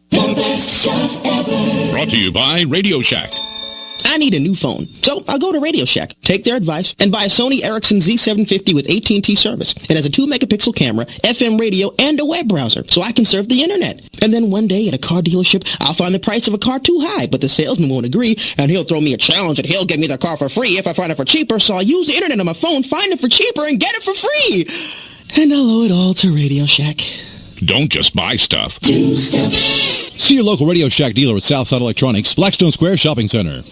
The best shop ever. Brought to you by Radio Shack. I need a new phone, so I'll go to Radio Shack, take their advice, and buy a Sony Ericsson Z750 with AT&T service. It has a 2-megapixel camera, FM radio, and a web browser, so I can surf the internet. And then one day at a car dealership, I'll find the price of a car too high, but the salesman won't agree, and he'll throw me a challenge and he'll give me the car for free if I find it for cheaper, so I'll use the internet on my phone, find it for cheaper, and get it for free. And I'll owe it all to Radio Shack. Don't just buy stuff. See your local Radio Shack dealer at Southside Electronics, Blackstone Square Shopping Center.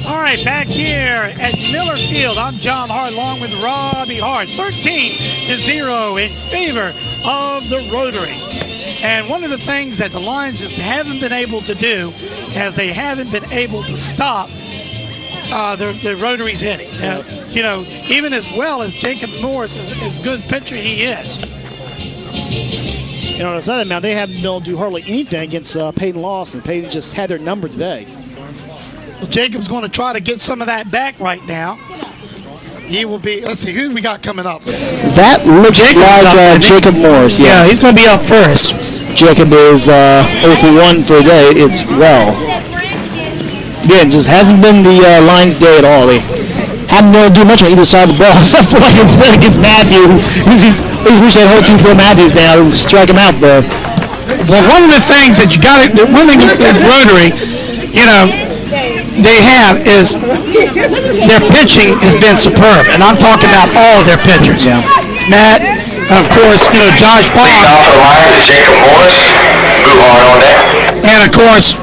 All right, back here at Miller Field, I'm John Hart along with Robbie Hart. 13-0 in favor of the Rotary. And one of the things that the Lions just haven't been able to do is they haven't been able to stop the Rotary's hitting. Even as well as Jacob Morris is as good pitcher he is. On the other hand, they haven't been able to do hardly anything against Peyton Lawson. Peyton just had their number today. Well, Jacob's going to try to get some of that back right now. He will be, let's see, who we got coming up? That looks like Jacob Morris. Yeah, he's going to be up first. Jacob is 0 for 1 for a day as well. Again, just hasn't been the Lions' day at all. They haven't been able to do much on either side of the ball, except for like instead against Matthew. We wish that whole team put Matthews down and strike him out there. Well, one of the things that you got to, one thing with Rotary, they have is their pitching has been superb, and I'm talking about all of their pitchers. Yeah. Matt, of course, Josh Bond. Leading off the line is Jacob Morris. Move on deck. And of course,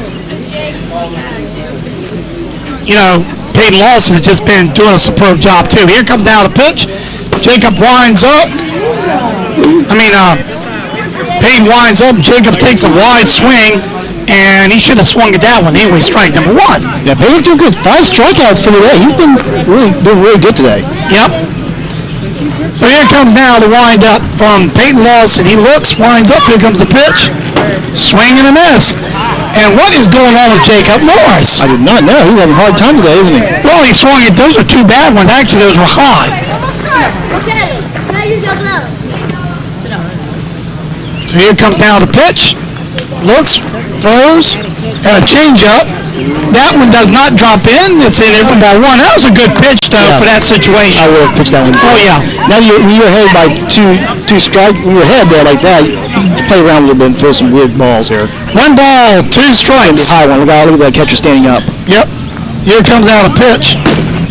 Peyton Lawson has just been doing a superb job too. Here comes down the pitch. Jacob winds up. Peyton winds up. Jacob takes a wide swing, and he should have swung at that one. Anyway, strike number one. Yeah, Peyton's doing good. 5 strikeouts for today. He's been doing really good today. Yep. So here comes now the wind up from Peyton Lawson. He looks, winds up. Here comes the pitch. Swing and a miss. And what is going on with Jacob Morris? I did not know. He's having a hard time today, isn't he? Well, he swung it. Those are 2 bad ones. Actually, those were high. So here comes down the pitch. Looks, throws, and a changeup. That one does not drop in. It's in it by one. That was a good pitch, though, for that situation. I would have pitched that one. Oh, yeah. Now when you're ahead by two strikes, when you're ahead there like that, you play around a little bit and throw some weird balls here. 1 ball, 2 strikes. The high one. Look at that catcher standing up. Yep. Here comes out a pitch.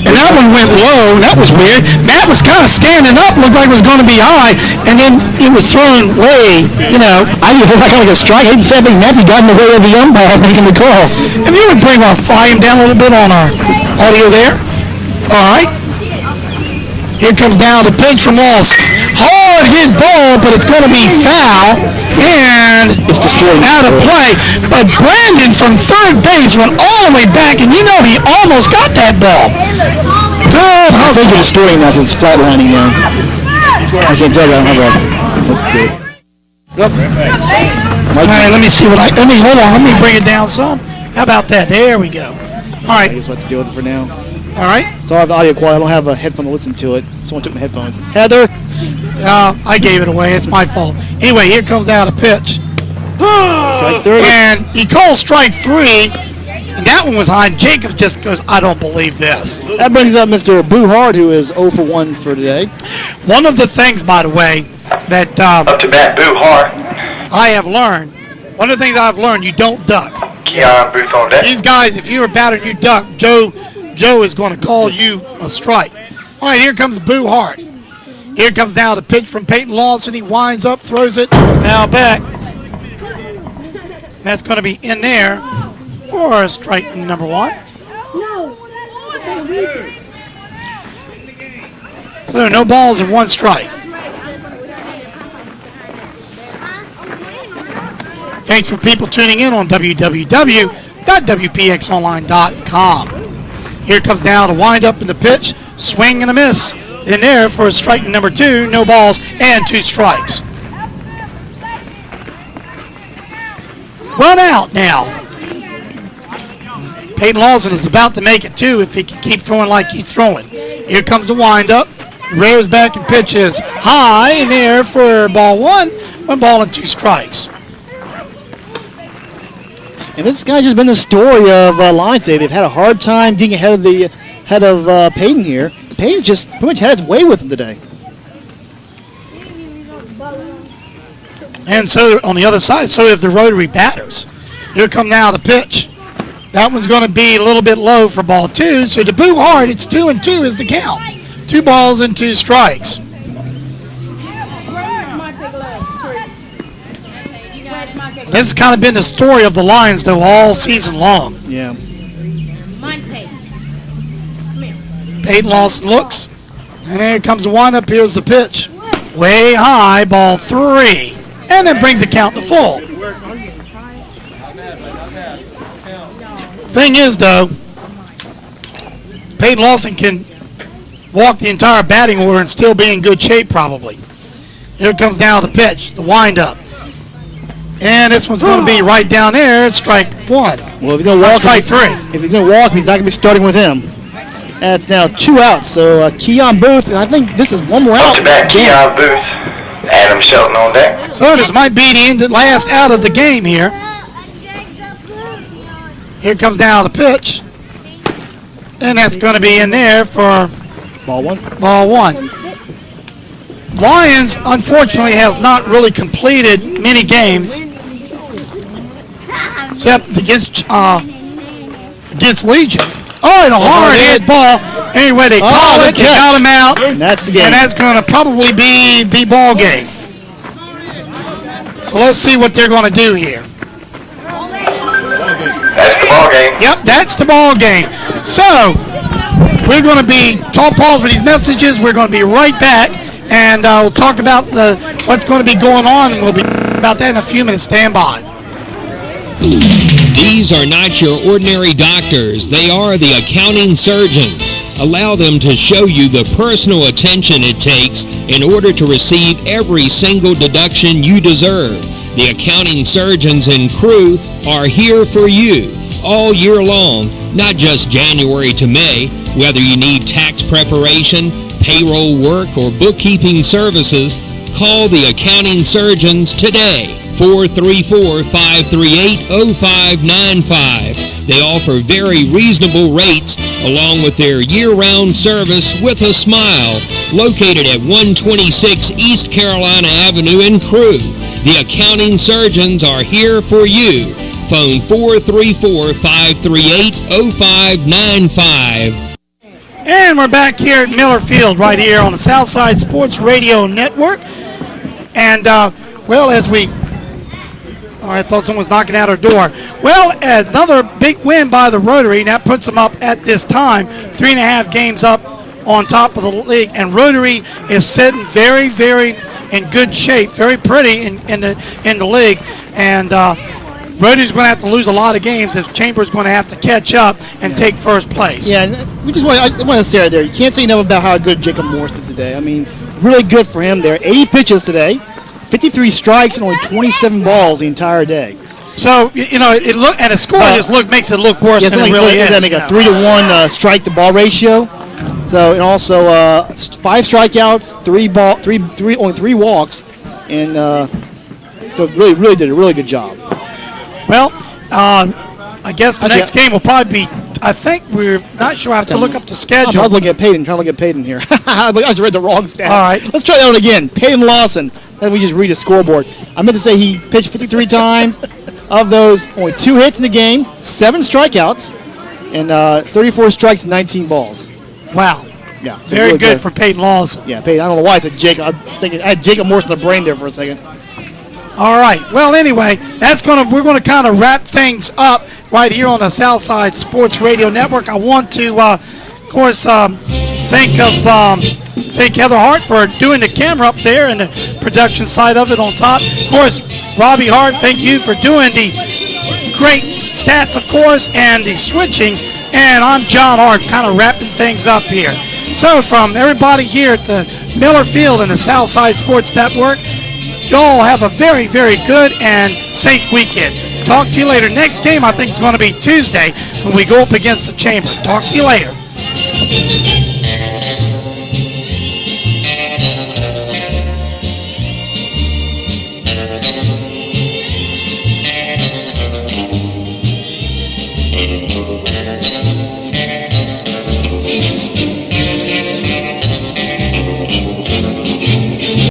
And that one went low. That was weird. Matt was kind of standing up, looked like it was going to be high, and then it was thrown way, I didn't feel like a strike. I didn't feel like Matthew got in the way of the umpire making the call. If you would bring our volume down a little bit on our audio there. All right. Here comes down the pitch from Moss. Hard hit ball, but it's going to be foul, and it's destroyed out of play. But Brandon from third base went all the way back, and he almost got that ball. Good. I think it's destroying that because it's flatlining now. I can't tell you. I don't have a... Let's do it. Yep. All right, let me see hold on. Let me bring it down some. How about that? There we go. All right. I guess we'll have to deal with it for now. All right. So I have the audio quality. I don't have a headphone to listen to it. Someone took my headphones. Heather. I gave it away. It's my fault. Anyway, here comes out a pitch. Strike 3. And he calls strike 3. And that one was high. Jacob just goes, I don't believe this. That brings up Mr. Boo Hard, who is 0 for 1 for today. One of the things, by the way, that Up to bat, Boo Hart. I have learned, one of the things I've learned, you don't duck. Keon Booth on deck. These guys, if you're a batter and you duck, Joe is going to call you a strike. All right, here comes Boo Hart. Here comes now the pitch from Peyton Lawson. He winds up, throws it, now back. That's going to be in there for strike number 1. So no balls and 1 strike. Thanks for people tuning in on www.wpxonline.com. Here comes now the wind up in the pitch, swing and a miss. In there for strike number 2, no balls and 2 strikes. Run out now. Peyton Lawson is about to make it 2 if he can keep throwing like he's throwing. Here comes the wind up. Rears back and pitches high in there for ball 1. 1 ball and 2 strikes. And this guy just been the story of Lions today. They've had a hard time getting ahead of Peyton here. Peyton's just pretty much had its way with him today. And so on the other side, so have the Rotary batters. Here come now the pitch. That one's going to be a little bit low for ball 2. So to Boo Hard, it's 2-2 is the count. 2 balls and 2 strikes. This has kind of been the story of the Lions, though, all season long. Yeah. Peyton Lawson looks, and there comes the windup. Here's the pitch. Way high, ball 3. And that brings the count to full. Thing is, though, Peyton Lawson can walk the entire batting order and still be in good shape, probably. Here comes down the pitch, the windup. And this one's going to be right down there. It's strike 1. Well, if he's going to walk, strike 3. If he's going to walk, he's not going to be starting with him. And it's now 2 outs. So Keon Booth, and I think this is 1 more out. Up to bat, Keon Booth. Adam Shelton on deck. So this might be the last out of the game here. Here comes down the pitch. And that's going to be in there for ball 1. Ball 1. Lions, unfortunately, have not really completed many games, except against Legion. Oh, and a hard hit ball. Anyway, they call it. They got him out. And that's the game. And that's going to probably be the ball game. So let's see what they're going to do here. That's the ball game. Yep, that's the ball game. So we're going to be pause for these messages. We're going to be right back. And we'll talk about what's going to be going on, and we'll be about that in a few minutes. Stand by. These are not your ordinary doctors. They are the accounting surgeons. Allow them to show you the personal attention it takes in order to receive every single deduction you deserve. The accounting surgeons and crew are here for you all year long, not just January to May. Whether you need tax preparation, payroll work, or bookkeeping services, call the accounting surgeons today. 434-538-0595. They offer very reasonable rates along with their year-round service with a smile, located at 126 East Carolina Avenue in Crewe. The accounting surgeons are here for you. Phone 434-538-0595. And we're back here at Miller Field right here on the Southside Sports Radio Network. And, I thought someone was knocking at our door. Well, another big win by the Rotary. That puts them up at this time 3.5 games up on top of the league. And Rotary is sitting very, very in good shape, very pretty in the league. And Rotary's going to have to lose a lot of games as Chambers going to have to catch up and take first place. Yeah, and I want to say right there, you can't say enough about how good Jacob Morris did today. I mean, really good for him there. 80 pitches today, 53 strikes, and only 27 balls the entire day. So, it look and the score makes it look worse than it really is. Like a 3-to-1 strike-to-ball ratio. So, and also 5 strikeouts, only 3 walks, and so really did a really good job. Well, I guess the next game will probably be, I think we're not sure. I have to look up the schedule. I was looking at Peyton, trying to look at Peyton here. I just read the wrong stat. All right. Let's try that one again. Peyton Lawson. Then we just read his scoreboard. I meant to say he pitched 53 times. Of those, only 2 hits in the game, 7 strikeouts, and 34 strikes and 19 balls. Wow. Yeah. Very really good for Peyton Lawson. Yeah, Peyton. I don't know why I said Jacob. I had Jacob Morris in the brain there for a second. All right. Well, anyway, we're going to kind of wrap things up right here on the Southside Sports Radio Network. I want to, of course, thank Heather Hart for doing the camera up there and the production side of it on top. Of course, Robbie Hart, thank you for doing the great stats, of course, and the switching. And I'm John Hart, kind of wrapping things up here. So from everybody here at the Miller Field and the Southside Sports Network, y'all have a very, very good and safe weekend. Talk to you later. Next game, I think, is going to be Tuesday when we go up against the Chamber. Talk to you later.